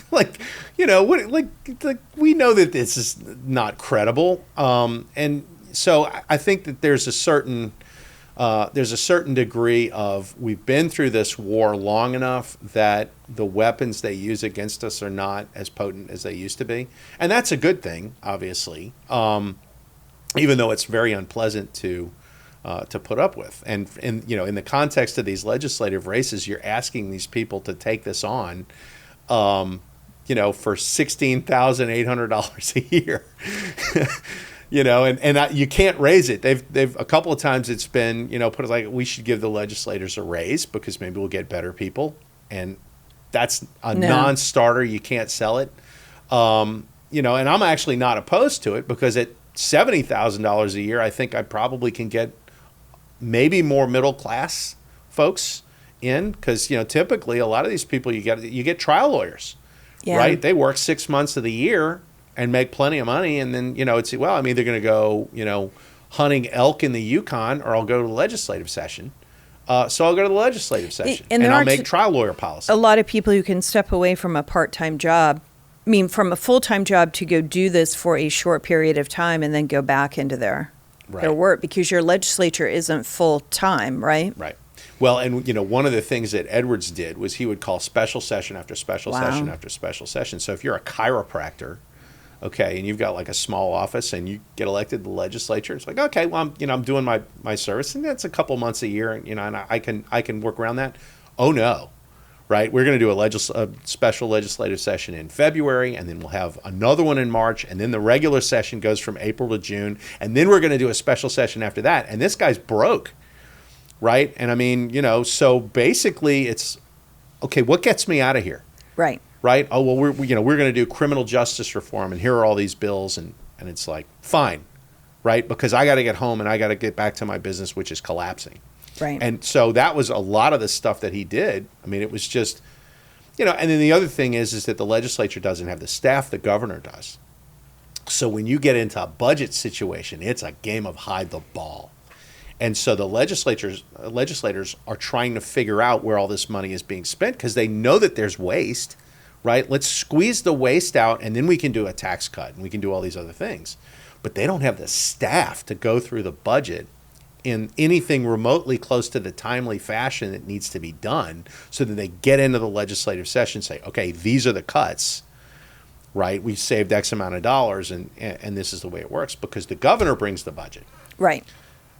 We know that this is not credible. And so I think that there's a certain degree of we've been through this war long enough that the weapons they use against us are not as potent as they used to be. And that's a good thing, obviously, even though it's very unpleasant to put up with. And in the context of these legislative races, you're asking these people to take this on, for $16,800 a year. And you can't raise it. They've a couple of times it's been, put it like, we should give the legislators a raise because maybe we'll get better people. And that's a non-starter. You can't sell it. And I'm actually not opposed to it because at $70,000 a year, I think I probably can get maybe more middle class folks in because, typically a lot of these people, you get trial lawyers, right? They work 6 months of the year and make plenty of money. And then, I'm either going to go, hunting elk in the Yukon or I'll go to the legislative session. So I'll go to the legislative session and I'll make trial lawyer policy. A lot of people who can step away from a part-time job, from a full-time job to go do this for a short period of time and then go back into their work because your legislature isn't full-time, right? Right. Well, and one of the things that Edwards did was he would call special session after special session after special session. So if you're a chiropractor, okay, and you've got like a small office and you get elected to the legislature, it's like, okay, well, I'm doing my service and that's a couple months a year, and I can work around that. Oh no, right? We're going to do a special legislative session in February, and then we'll have another one in March, and then the regular session goes from April to June, and then we're going to do a special session after that. And this guy's broke, right? And so basically it's, okay, what gets me out of here? Right. Right? Oh, well, we're going to do criminal justice reform, and here are all these bills, and it's like, fine, right? Because I got to get home and I got to get back to my business, which is collapsing. Right. And so that was a lot of the stuff that he did. It was just, and then the other thing is that the legislature doesn't have the staff the governor does. So when you get into a budget situation, it's a game of hide the ball. And so the legislators are trying to figure out where all this money is being spent because they know that there's waste. Right? Let's squeeze the waste out, and then we can do a tax cut, and we can do all these other things. But they don't have the staff to go through the budget in anything remotely close to the timely fashion that needs to be done so that they get into the legislative session and say, okay, these are the cuts, right? We saved X amount of dollars, and this is the way it works because the governor brings the budget. Right.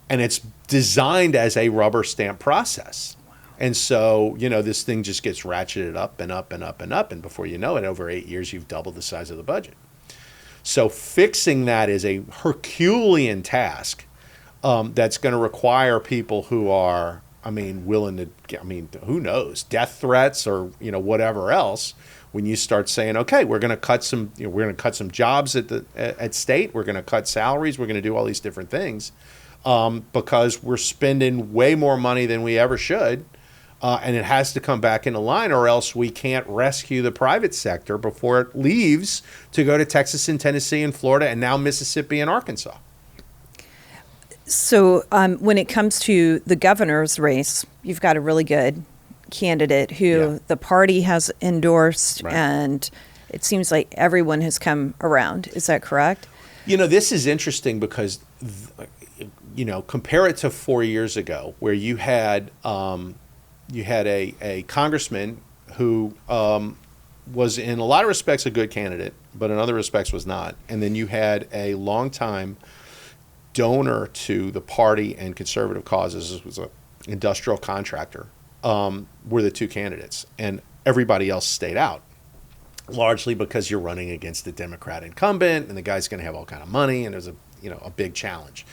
And it's designed as a rubber stamp process. And so, this thing just gets ratcheted up and up and up and up. And before you know it, over 8 years, you've doubled the size of the budget. So fixing that is a Herculean task that's going to require people who are, willing to, who knows, death threats or, whatever else. When you start saying, okay, we're going to cut some, we're going to cut some jobs at state. We're going to cut salaries. We're going to do all these different things because we're spending way more money than we ever should. And it has to come back into line or else we can't rescue the private sector before it leaves to go to Texas and Tennessee and Florida and now Mississippi and Arkansas. So when it comes to the governor's race, you've got a really good candidate who the party has endorsed, and it seems like everyone has come around. Is that correct? This is interesting because, compare it to 4 years ago where you had a congressman who was in a lot of respects a good candidate, but in other respects was not. And then you had a longtime donor to the party and conservative causes. This was an industrial contractor, were the two candidates. And everybody else stayed out, largely because you're running against the Democrat incumbent, and the guy's going to have all kind of money, and there's a big challenge.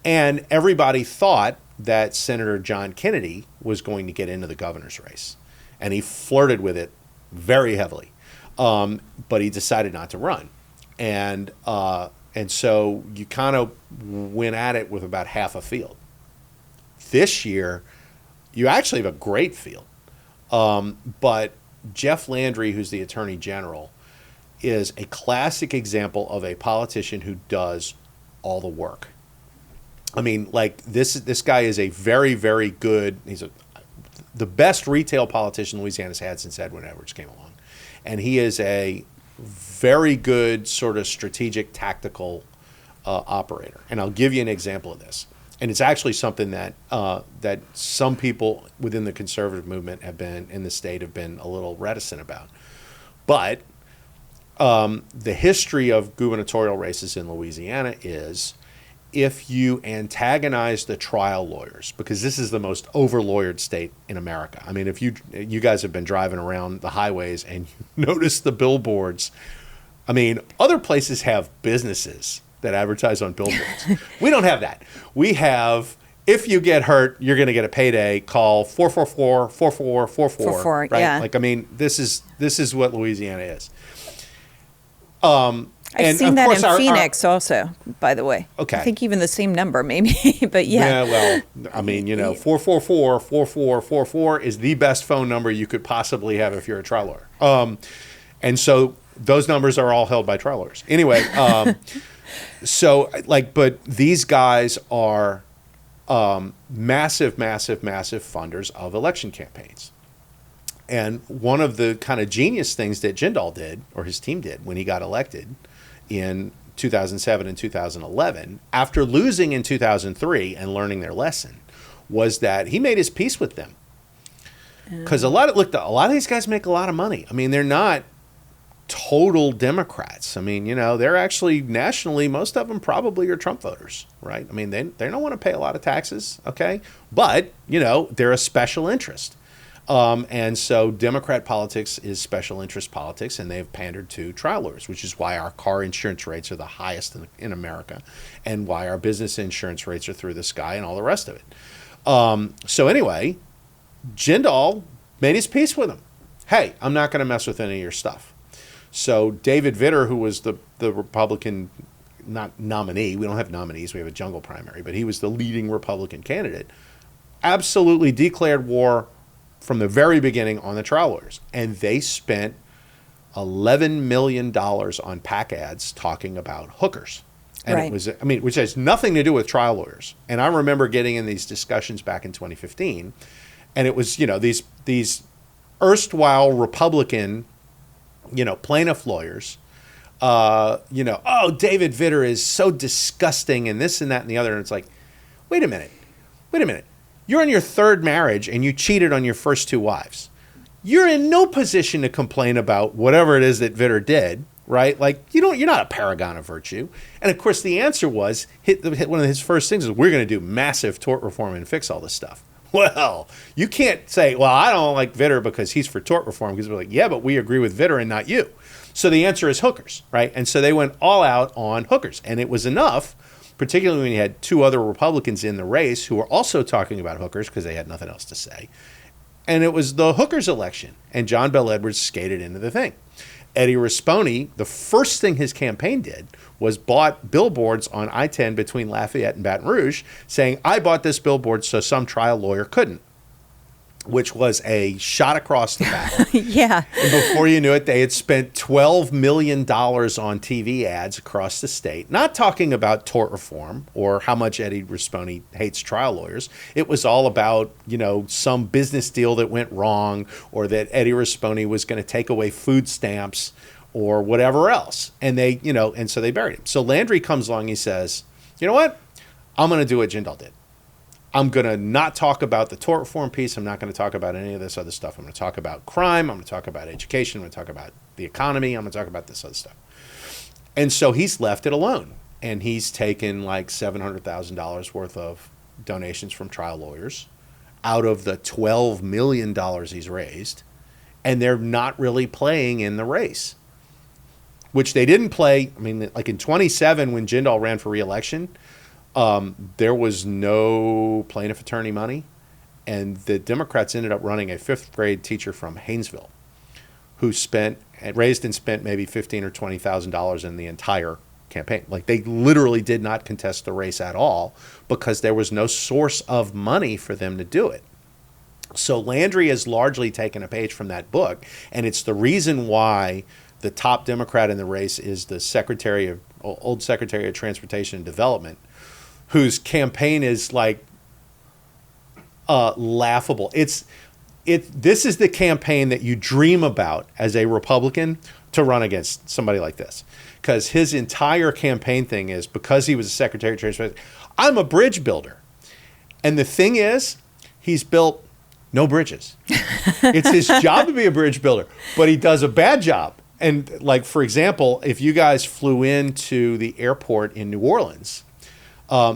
And everybody thought that Senator John Kennedy was going to get into the governor's race. And he flirted with it very heavily. But he decided not to run. And so you kind of went at it with about half a field. This year, you actually have a great field. But Jeff Landry, who's the Attorney General, is a classic example of a politician who does all the work. I mean, like this guy is a very, very good, the best retail politician Louisiana's had since Edwin Edwards came along. And he is a very good sort of strategic, tactical operator. And I'll give you an example of this. And it's actually something that that some people within the conservative movement in the state have been a little reticent about. But the history of gubernatorial races in Louisiana is if you antagonize the trial lawyers, because this is the most over-lawyered state in America. I mean, if you guys have been driving around the highways and you notice the billboards, I mean, other places have businesses that advertise on billboards. We don't have that. We have, if you get hurt, you're going to get a payday. Call 444-4444. Right? Yeah. Like, I mean, this is what Louisiana is. I've seen that in Phoenix also, by the way. Okay. I think even the same number, maybe, but yeah. Yeah, well, I mean, 444-4444 is the best phone number you could possibly have if you're a trial lawyer. And so those numbers are all held by trial lawyers. Anyway, but these guys are massive, massive, massive funders of election campaigns. And one of the kind of genius things that Jindal did, or his team did, when he got elected in 2007 and 2011, after losing in 2003 and learning their lesson, was that he made his peace with them. Because a lot of these guys make a lot of money. I mean, they're not total Democrats. I mean, they're actually nationally, most of them probably are Trump voters, right? I mean, they don't want to pay a lot of taxes, okay? But, they're a special interest. And so Democrat politics is special interest politics, and they've pandered to trial lawyers, which is why our car insurance rates are the highest in America, and why our business insurance rates are through the sky and all the rest of it. So anyway, Jindal made his peace with him. Hey, I'm not going to mess with any of your stuff. So David Vitter, who was the Republican nominee, we don't have nominees, we have a jungle primary, but he was the leading Republican candidate, absolutely declared war from the very beginning on the trial lawyers. And they spent $11 million on PAC ads talking about hookers. And right. It was, which has nothing to do with trial lawyers. And I remember getting in these discussions back in 2015, and it was, these erstwhile Republican, plaintiff lawyers, oh, David Vitter is so disgusting and this and that and the other. And it's like, wait a minute. You're in your third marriage and you cheated on your first two wives. You're in no position to complain about whatever it is that Vitter did, right? Like, you're not a paragon of virtue. And of course, the answer was, one of his first things is, we're going to do massive tort reform and fix all this stuff. Well, you can't say, well, I don't like Vitter because he's for tort reform, because we're like, yeah, but we agree with Vitter and not you. So the answer is hookers, right? And so they went all out on hookers. And it was enough, particularly when you had two other Republicans in the race who were also talking about hookers because they had nothing else to say. And it was the hookers election, and John Bel Edwards skated into the thing. Eddie Rispone, the first thing his campaign did was bought billboards on I-10 between Lafayette and Baton Rouge saying, I bought this billboard so some trial lawyer couldn't, which was a shot across the bow. Yeah. And before you knew it, they had spent $12 million on TV ads across the state, not talking about tort reform or how much Eddie Rispone hates trial lawyers. It was all about, some business deal that went wrong, or that Eddie Rispone was going to take away food stamps or whatever else. And they, and so they buried him. So Landry comes along, he says, you know what? I'm going to do what Jindal did. I'm going to not talk about the tort reform piece. I'm not going to talk about any of this other stuff. I'm going to talk about crime. I'm going to talk about education. I'm going to talk about the economy. I'm going to talk about this other stuff. And so he's left it alone. And he's taken like $700,000 worth of donations from trial lawyers out of the $12 million he's raised. And they're not really playing in the race, which they didn't play. Like in 2007, when Jindal ran for re-election, there was no plaintiff attorney money, and the Democrats ended up running a fifth grade teacher from Haynesville who raised and spent maybe $15,000 or $20,000 in the entire campaign. Like, they literally did not contest the race at all because there was no source of money for them to do it. So Landry has largely taken a page from that book, and it's the reason why the top Democrat in the race is the old Secretary of Transportation and Development, whose campaign is like laughable. This is the campaign that you dream about as a Republican to run against somebody like this, because his entire campaign thing is, because he was a Secretary of Transportation, I'm a bridge builder. And the thing is, he's built no bridges. It's his job to be a bridge builder, but he does a bad job. And like, for example, if you guys flew into the airport in New Orleans,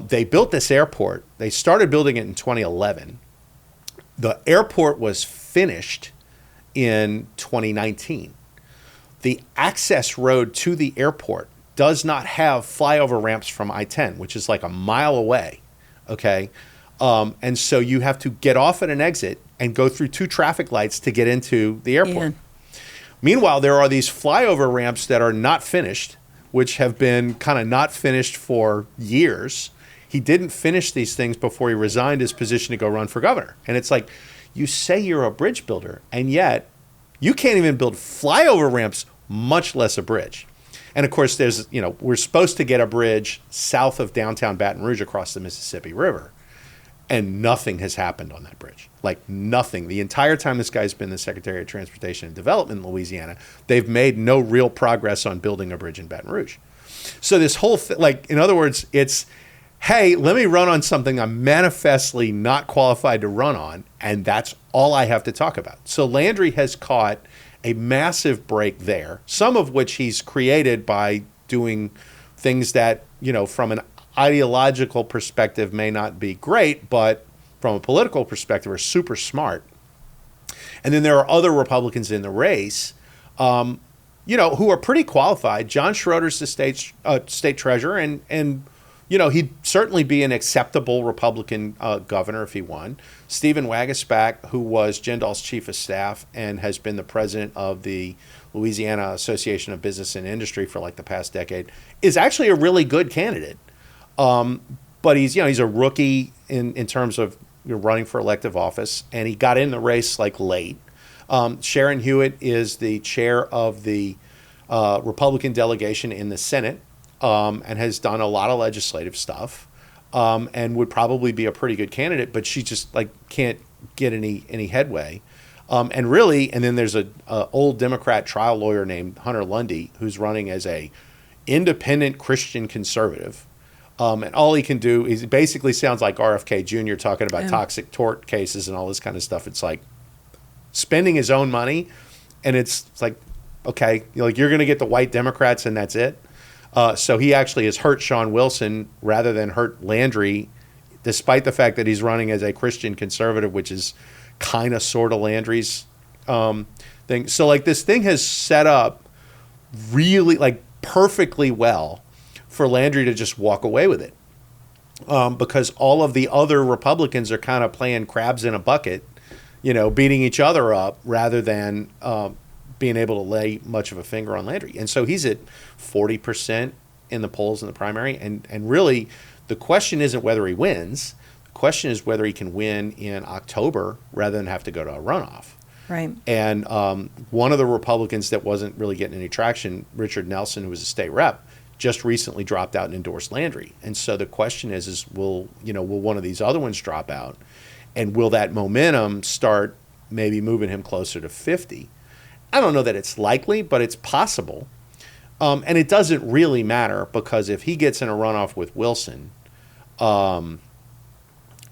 they built this airport. They started building it in 2011. The airport was finished in 2019. The access road to the airport does not have flyover ramps from I-10, which is like a mile away, okay? And so you have to get off at an exit and go through 2 traffic lights to get into the airport. Yeah. Meanwhile, there are these flyover ramps that are not finished, which have been kind of not finished for years. He didn't finish these things before he resigned his position to go run for governor. And it's like, you say you're a bridge builder, and yet you can't even build flyover ramps, much less a bridge. And of course, we're supposed to get a bridge south of downtown Baton Rouge across the Mississippi River. And nothing has happened on that bridge. Like, nothing. The entire time this guy's been the Secretary of Transportation and Development in Louisiana, they've made no real progress on building a bridge in Baton Rouge. So this whole in other words, it's, hey, let me run on something I'm manifestly not qualified to run on, and that's all I have to talk about. So Landry has caught a massive break there, some of which he's created by doing things that, from an ideological perspective may not be great, but from a political perspective are super smart. And then there are other Republicans in the race, who are pretty qualified. John Schroeder's the state treasurer, and he'd certainly be an acceptable Republican governor if he won. Stephen Waguespack, who was Jindal's chief of staff and has been the president of the Louisiana Association of Business and Industry for like the past decade, is actually a really good candidate. But he's a rookie in terms of running for elective office, and he got in the race like late. Sharon Hewitt is the chair of the Republican delegation in the Senate, and has done a lot of legislative stuff, and would probably be a pretty good candidate, but she just can't get any headway. And then there's a old Democrat trial lawyer named Hunter Lundy, who's running as a independent Christian conservative. And all he can do is basically sounds like RFK Jr. talking about toxic tort cases and all this kind of stuff. It's like spending his own money, and it's like, okay, you're going to get the white Democrats and that's it. So he actually has hurt Sean Wilson rather than hurt Landry, despite the fact that he's running as a Christian conservative, which is kind of sort of Landry's thing. So this thing has set up really perfectly well for Landry to just walk away with it, because all of the other Republicans are kind of playing crabs in a bucket, beating each other up rather than being able to lay much of a finger on Landry. And so he's at 40% in the polls in the primary. And really, the question isn't whether he wins. The question is whether he can win in October rather than have to go to a runoff. Right. And one of the Republicans that wasn't really getting any traction, Richard Nelson, who was a state rep, just recently dropped out and endorsed Landry. And so the question is will one of these other ones drop out? And will that momentum start maybe moving him closer to 50? I don't know that it's likely, but it's possible. And it doesn't really matter, because if he gets in a runoff with Wilson,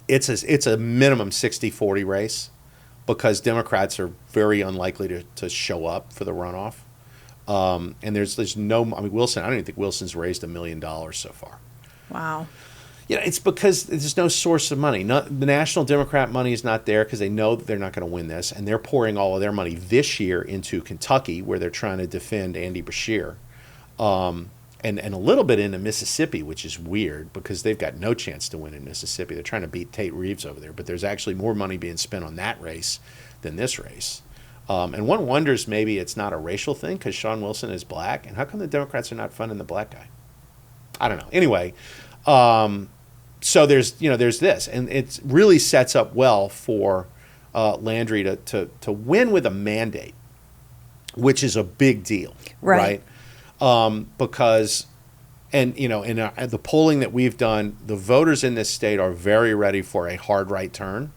it's a minimum 60-40 race, because Democrats are very unlikely to show up for the runoff. And there's no, Wilson, I don't even think Wilson's raised $1 million so far. Wow. It's because there's no source of money. The National Democrat money is not there because they know that they're not going to win this, and they're pouring all of their money this year into Kentucky, where they're trying to defend Andy Beshear, and a little bit into Mississippi, which is weird because they've got no chance to win in Mississippi. They're trying to beat Tate Reeves over there, but there's actually more money being spent on that race than this race. And one wonders maybe it's not a racial thing because Sean Wilson is black. And how come the Democrats are not funding the black guy? I don't know. Anyway, so there's this. And it really sets up well for Landry to win with a mandate, which is a big deal. Right? Because, and, in the polling that we've done, the voters in this state are very ready for a hard right turn.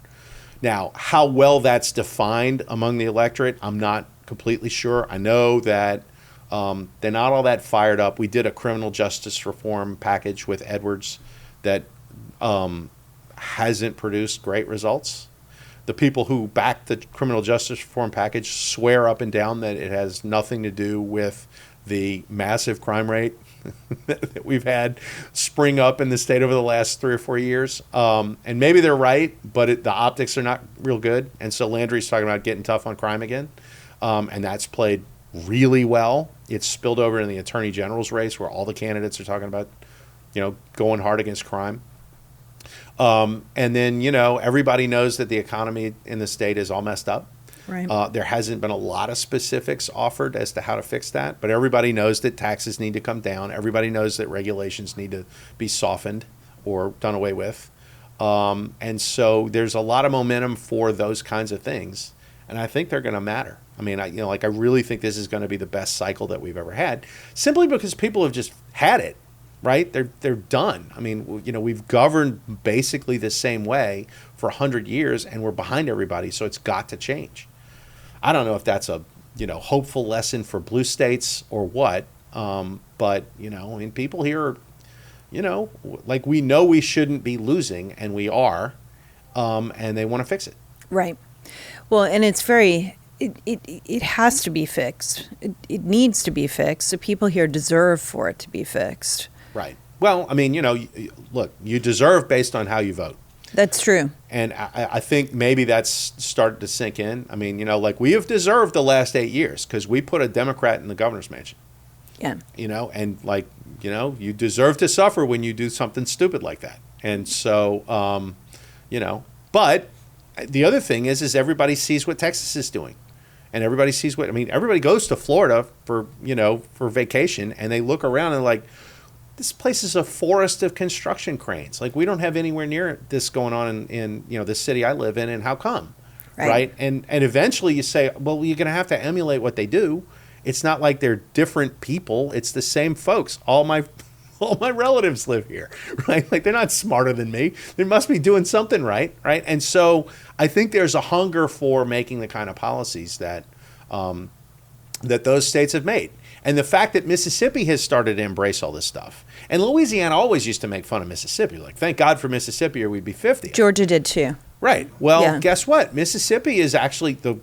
Now, how well that's defined among the electorate, I'm not completely sure. I know that they're not all that fired up. We did a criminal justice reform package with Edwards that hasn't produced great results. The people who backed the criminal justice reform package swear up and down that it has nothing to do with the massive crime rate that we've had spring up in the state over the last 3 or 4 years. And maybe they're right, but the optics are not real good. And so Landry's talking about getting tough on crime again. And that's played really well. It's spilled over in the attorney general's race where all the candidates are talking about, going hard against crime. And then, everybody knows that the economy in the state is all messed up. Right. There hasn't been a lot of specifics offered as to how to fix that, but everybody knows that taxes need to come down. Everybody knows that regulations need to be softened or done away with. And so there's a lot of momentum for those kinds of things, and I think they're going to matter. I mean, I really think this is going to be the best cycle that we've ever had, simply because people have just had it, right? They're done. I mean, we've governed basically the same way for 100 years, and we're behind everybody, so it's got to change. I don't know if that's a, hopeful lesson for blue states or what, but, people here are, we know we shouldn't be losing, and we are, and they want to fix it. Right. Well, and it's it has to be fixed. It needs to be fixed. The people here deserve for it to be fixed. Right. Well, I mean, look, you deserve based on how you vote. That's true. And I think maybe that's started to sink in. I mean, we have deserved the last 8 years because we put a Democrat in the governor's mansion. Yeah. And you deserve to suffer when you do something stupid like that. And so, but the other thing is everybody sees what Texas is doing. And everybody sees everybody goes to Florida for vacation, and they look around and like, this place is a forest of construction cranes. Like, we don't have anywhere near this going on in the city I live in, and how come? Right? And eventually you say, well, you're going to have to emulate what they do. It's not like they're different people. It's the same folks. All my relatives live here, right? Like, they're not smarter than me. They must be doing something right? And so I think there's a hunger for making the kind of policies that those states have made. And the fact that Mississippi has started to embrace all this stuff. And Louisiana always used to make fun of Mississippi. Like, thank God for Mississippi or we'd be 50th. Georgia did too. Right. Well, Guess what? Mississippi is actually, the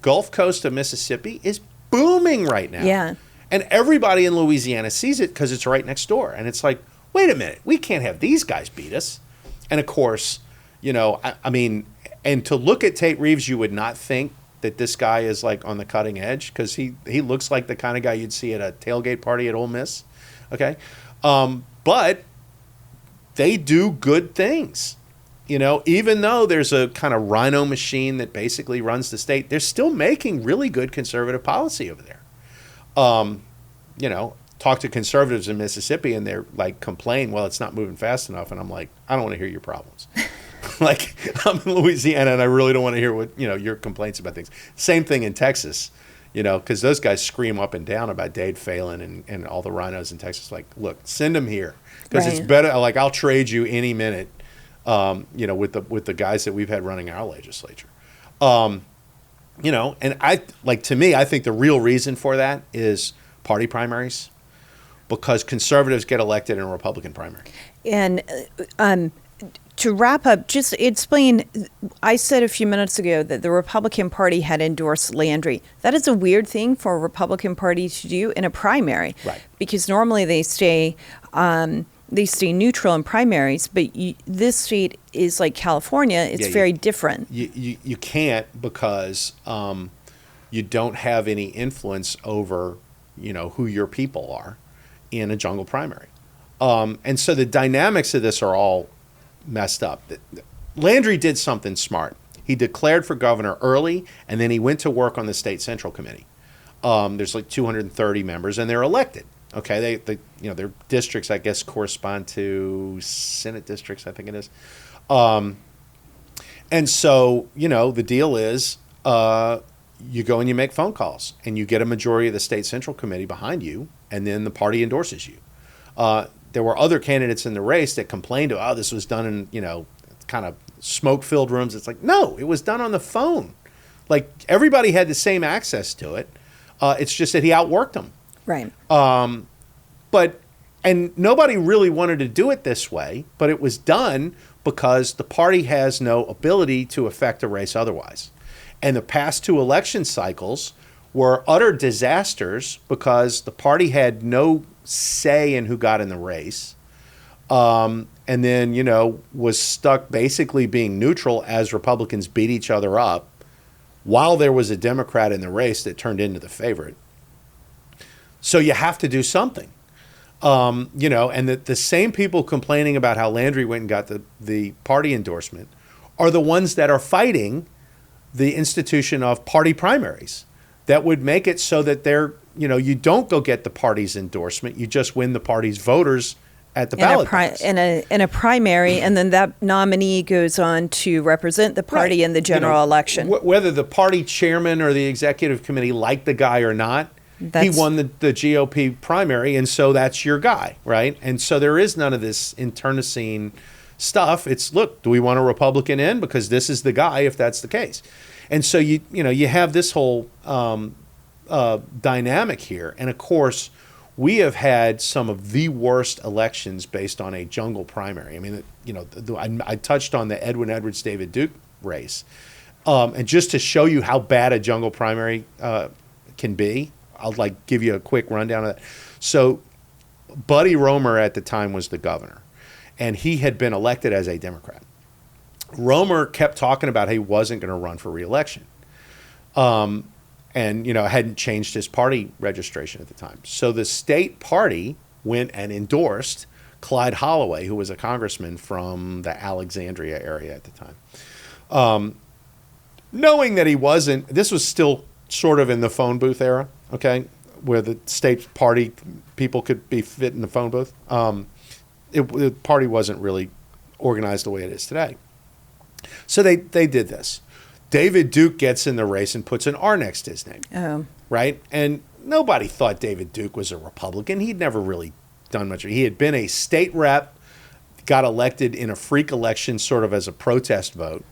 Gulf Coast of Mississippi is booming right now. Yeah. And everybody in Louisiana sees it because it's right next door. And it's like, wait a minute, we can't have these guys beat us. And of course, and to look at Tate Reeves, you would not think that this guy is like on the cutting edge, because he looks like the kind of guy you'd see at a tailgate party at Ole Miss. Okay. But they do good things, even though there's a kind of rhino machine that basically runs the state, they're still making really good conservative policy over there. Talk to conservatives in Mississippi and they're like, complain, well, it's not moving fast enough. And I'm like, I don't want to hear your problems. Like, I'm in Louisiana and I really don't want to hear what, your complaints about things. Same thing in Texas, because those guys scream up and down about Dade Phelan and all the rhinos in Texas. Like, look, send them here because it's better. Like, I'll trade you any minute, with the guys that we've had running our legislature. And to me, I think the real reason for that is party primaries, because conservatives get elected in a Republican primary. And to wrap up, just explain, I said a few minutes ago that the Republican Party had endorsed Landry. That is a weird thing for a Republican Party to do in a primary. Right. Because normally they stay neutral in primaries, but this state is like California. It's very different. You can't, because you don't have any influence over, who your people are in a jungle primary. And so the dynamics of this are all messed up. Landry did something smart. He declared for governor early, and then he went to work on the state central committee. There's like 230 members, and they're elected. Okay, they their districts, I guess, correspond to Senate districts, I think it is. And so, the deal is you go and you make phone calls, and you get a majority of the state central committee behind you, and then the party endorses you. There were other candidates in the race that complained, this was done in, kind of smoke-filled rooms. It's like, no, it was done on the phone. Like, everybody had the same access to it. It's just that he outworked them. Right. And nobody really wanted to do it this way, but it was done because the party has no ability to affect a race otherwise. And the past 2 election cycles were utter disasters because the party had no say in who got in the race. And then, was stuck basically being neutral as Republicans beat each other up while there was a Democrat in the race that turned into the favorite. So you have to do something. And the same people complaining about how Landry went and got the party endorsement are the ones that are fighting the institution of party primaries that would make it so that you don't go get the party's endorsement. You just win the party's voters at the ballot box. In a primary, and then that nominee goes on to represent the party in the general election. Whether the party chairman or the executive committee liked the guy or not, he won the GOP primary, and so that's your guy, right? And so there is none of this internecine stuff. It's, look, do we want a Republican in? Because this is the guy if that's the case. And so you have this whole dynamic here. And of course, we have had some of the worst elections based on a jungle primary. I mean, I touched on the Edwin Edwards-David Duke race. And just to show you how bad a jungle primary can be, I'll give you a quick rundown of that. So Buddy Roemer at the time was the governor, and he had been elected as a Democrat. Roemer kept talking about how he wasn't going to run for re-election. And, hadn't changed his party registration at the time. So the state party went and endorsed Clyde Holloway, who was a congressman from the Alexandria area at the time. Knowing that he wasn't, this was still sort of in the phone booth era, okay, where the state party people could be fit in the phone booth. The party wasn't really organized the way it is today. So they did this. David Duke gets in the race and puts an R next to his name, right? And nobody thought David Duke was a Republican. He'd never really done much. He had been a state rep, got elected in a freak election sort of as a protest vote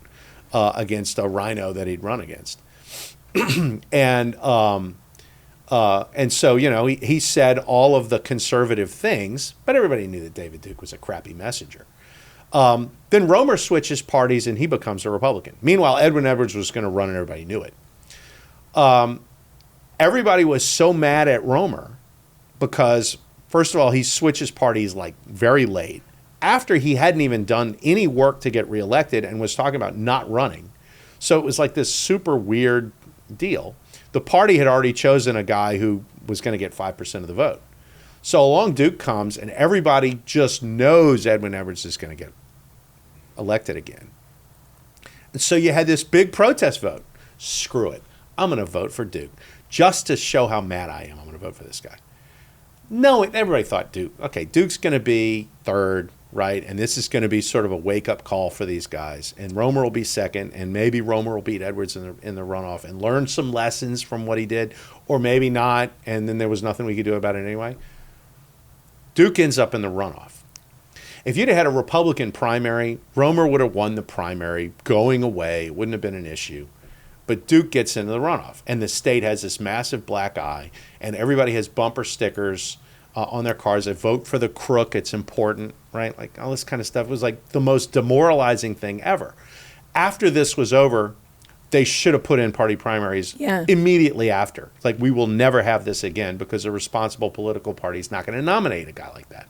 against a rhino that he'd run against. And so, he said all of the conservative things, but everybody knew that David Duke was a crappy messenger. Then Roemer switches parties and he becomes a Republican. Meanwhile, Edwin Edwards was going to run and everybody knew it. Everybody was so mad at Roemer because, first of all, he switches parties very late, after he hadn't even done any work to get reelected and was talking about not running. So it was like this super weird deal. The party had already chosen a guy who was going to get 5% of the vote. So along Duke comes, and everybody just knows Edwin Edwards is going to get elected again. And so you had this big protest vote. Screw it. I'm going to vote for Duke. Just to show how mad I am, I'm going to vote for this guy. No, everybody thought Duke's going to be third, right? And this is going to be sort of a wake-up call for these guys. And Roemer will be second, and maybe Roemer will beat Edwards in the runoff and learn some lessons from what he did, or maybe not, and then there was nothing we could do about it anyway. Duke ends up in the runoff. If you'd have had a Republican primary, Roemer would have won the primary going away. It wouldn't have been an issue. But Duke gets into the runoff, and the state has this massive black eye, and everybody has bumper stickers on their cars that vote for the crook. It's important, right? Like all this kind of stuff. It was like the most demoralizing thing ever. After this was over, they should have put in party primaries immediately after. It's like, we will never have this again because a responsible political party is not going to nominate a guy like that.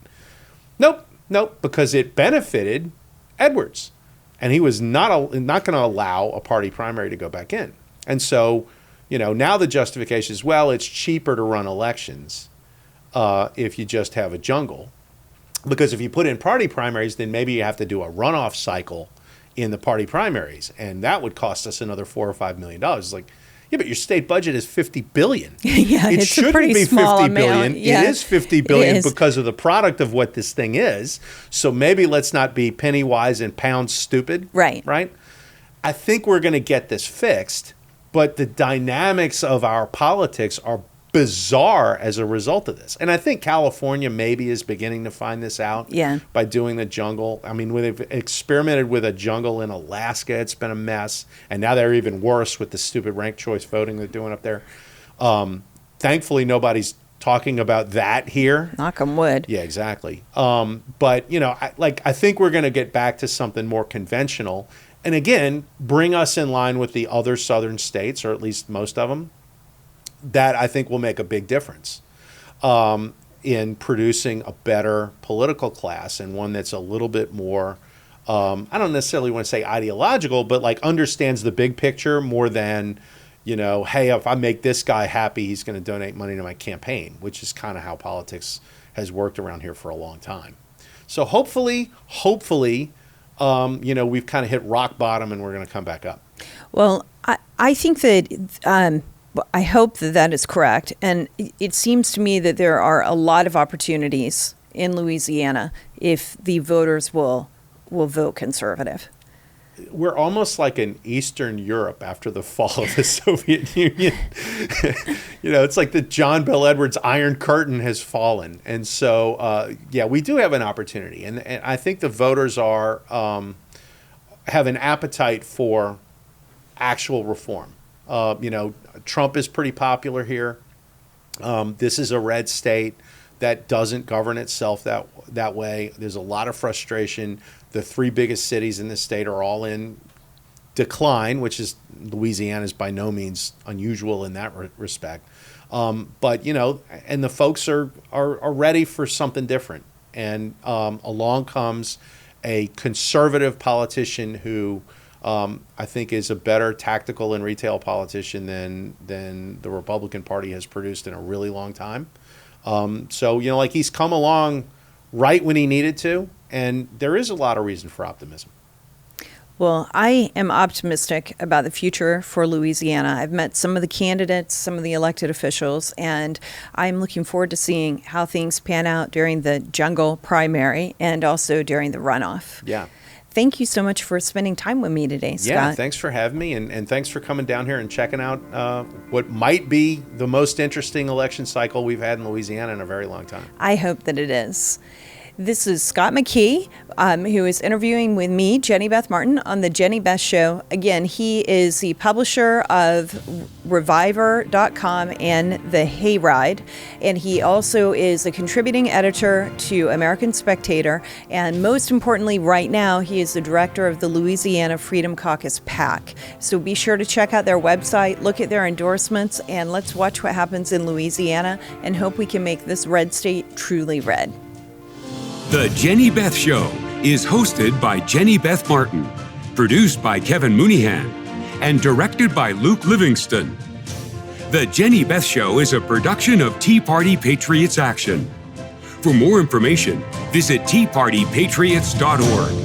Nope, because it benefited Edwards. And he was not going to allow a party primary to go back in. And so, now the justification is, well, it's cheaper to run elections if you just have a jungle. Because if you put in party primaries, then maybe you have to do a runoff cycle in the party primaries, and that would cost us another $4 or $5 million. It's like, yeah, but your state budget is $50 billion. Yeah, it it's shouldn't a pretty be small $50 amount. billion. Yeah, it is $50 billion is. because of the product of what this thing is. So maybe let's not be penny wise and pound stupid. Right. Right. I think we're going to get this fixed, but the dynamics of our politics are bizarre as a result of this. And I think California maybe is beginning to find this out by doing the jungle. I mean, when they've experimented with a jungle in Alaska, it's been a mess. And now they're even worse with the stupid ranked choice voting they're doing up there. Thankfully, nobody's talking about that here. Knock on wood. Yeah, exactly. But, you know, I think we're going to get back to something more conventional. And again, bring us in line with the other southern states, or at least most of them. That I think will make a big difference in producing a better political class, and one that's a little bit more, I don't necessarily want to say ideological, but like understands the big picture more than, you know, hey, if I make this guy happy, he's going to donate money to my campaign, which is kind of how politics has worked around here for a long time. So hopefully, you know, we've kind of hit rock bottom and we're going to come back up. Well, I think that I hope that that is correct. And it seems to me that there are a lot of opportunities in Louisiana if the voters will vote conservative. We're almost like in Eastern Europe after the fall of the Soviet Union. You know, it's like the John Bel Edwards Iron Curtain has fallen. And so, yeah, we do have an opportunity. And I think the voters are have an appetite for actual reform. You know, Trump is pretty popular here. This is a red state that doesn't govern itself that way. There's a lot of frustration. The three biggest cities in the state are all in decline, which is Louisiana is by no means unusual in that respect. But, you know, and the folks are ready for something different. And along comes a conservative politician who I think is a better tactical and retail politician than the Republican Party has produced in a really long time. So, you know, like he's come along right when he needed to, and there is a lot of reason for optimism. Well, I am optimistic about the future for Louisiana. I've met some of the candidates, some of the elected officials, and I'm looking forward to seeing how things pan out during the jungle primary and also during the runoff. Yeah. Thank you so much for spending time with me today, Scott. Yeah, thanks for having me, and thanks for coming down here and checking out what might be the most interesting election cycle we've had in Louisiana in a very long time. I hope that it is. This is Scott McKay, who is interviewing with me, Jenny Beth Martin, on the Jenny Beth Show. Again, he is the publisher of Reviver.com and the Hayride, and he also is a contributing editor to American Spectator, and most importantly, right now, he is the director of the Louisiana Freedom Caucus PAC. So be sure to check out their website, look at their endorsements, and let's watch what happens in Louisiana and hope we can make this red state truly red. The Jenny Beth Show is hosted by Jenny Beth Martin, produced by Kevin Mooneyhan, and directed by Luke Livingston. The Jenny Beth Show is a production of Tea Party Patriots Action. For more information, visit teapartypatriots.org.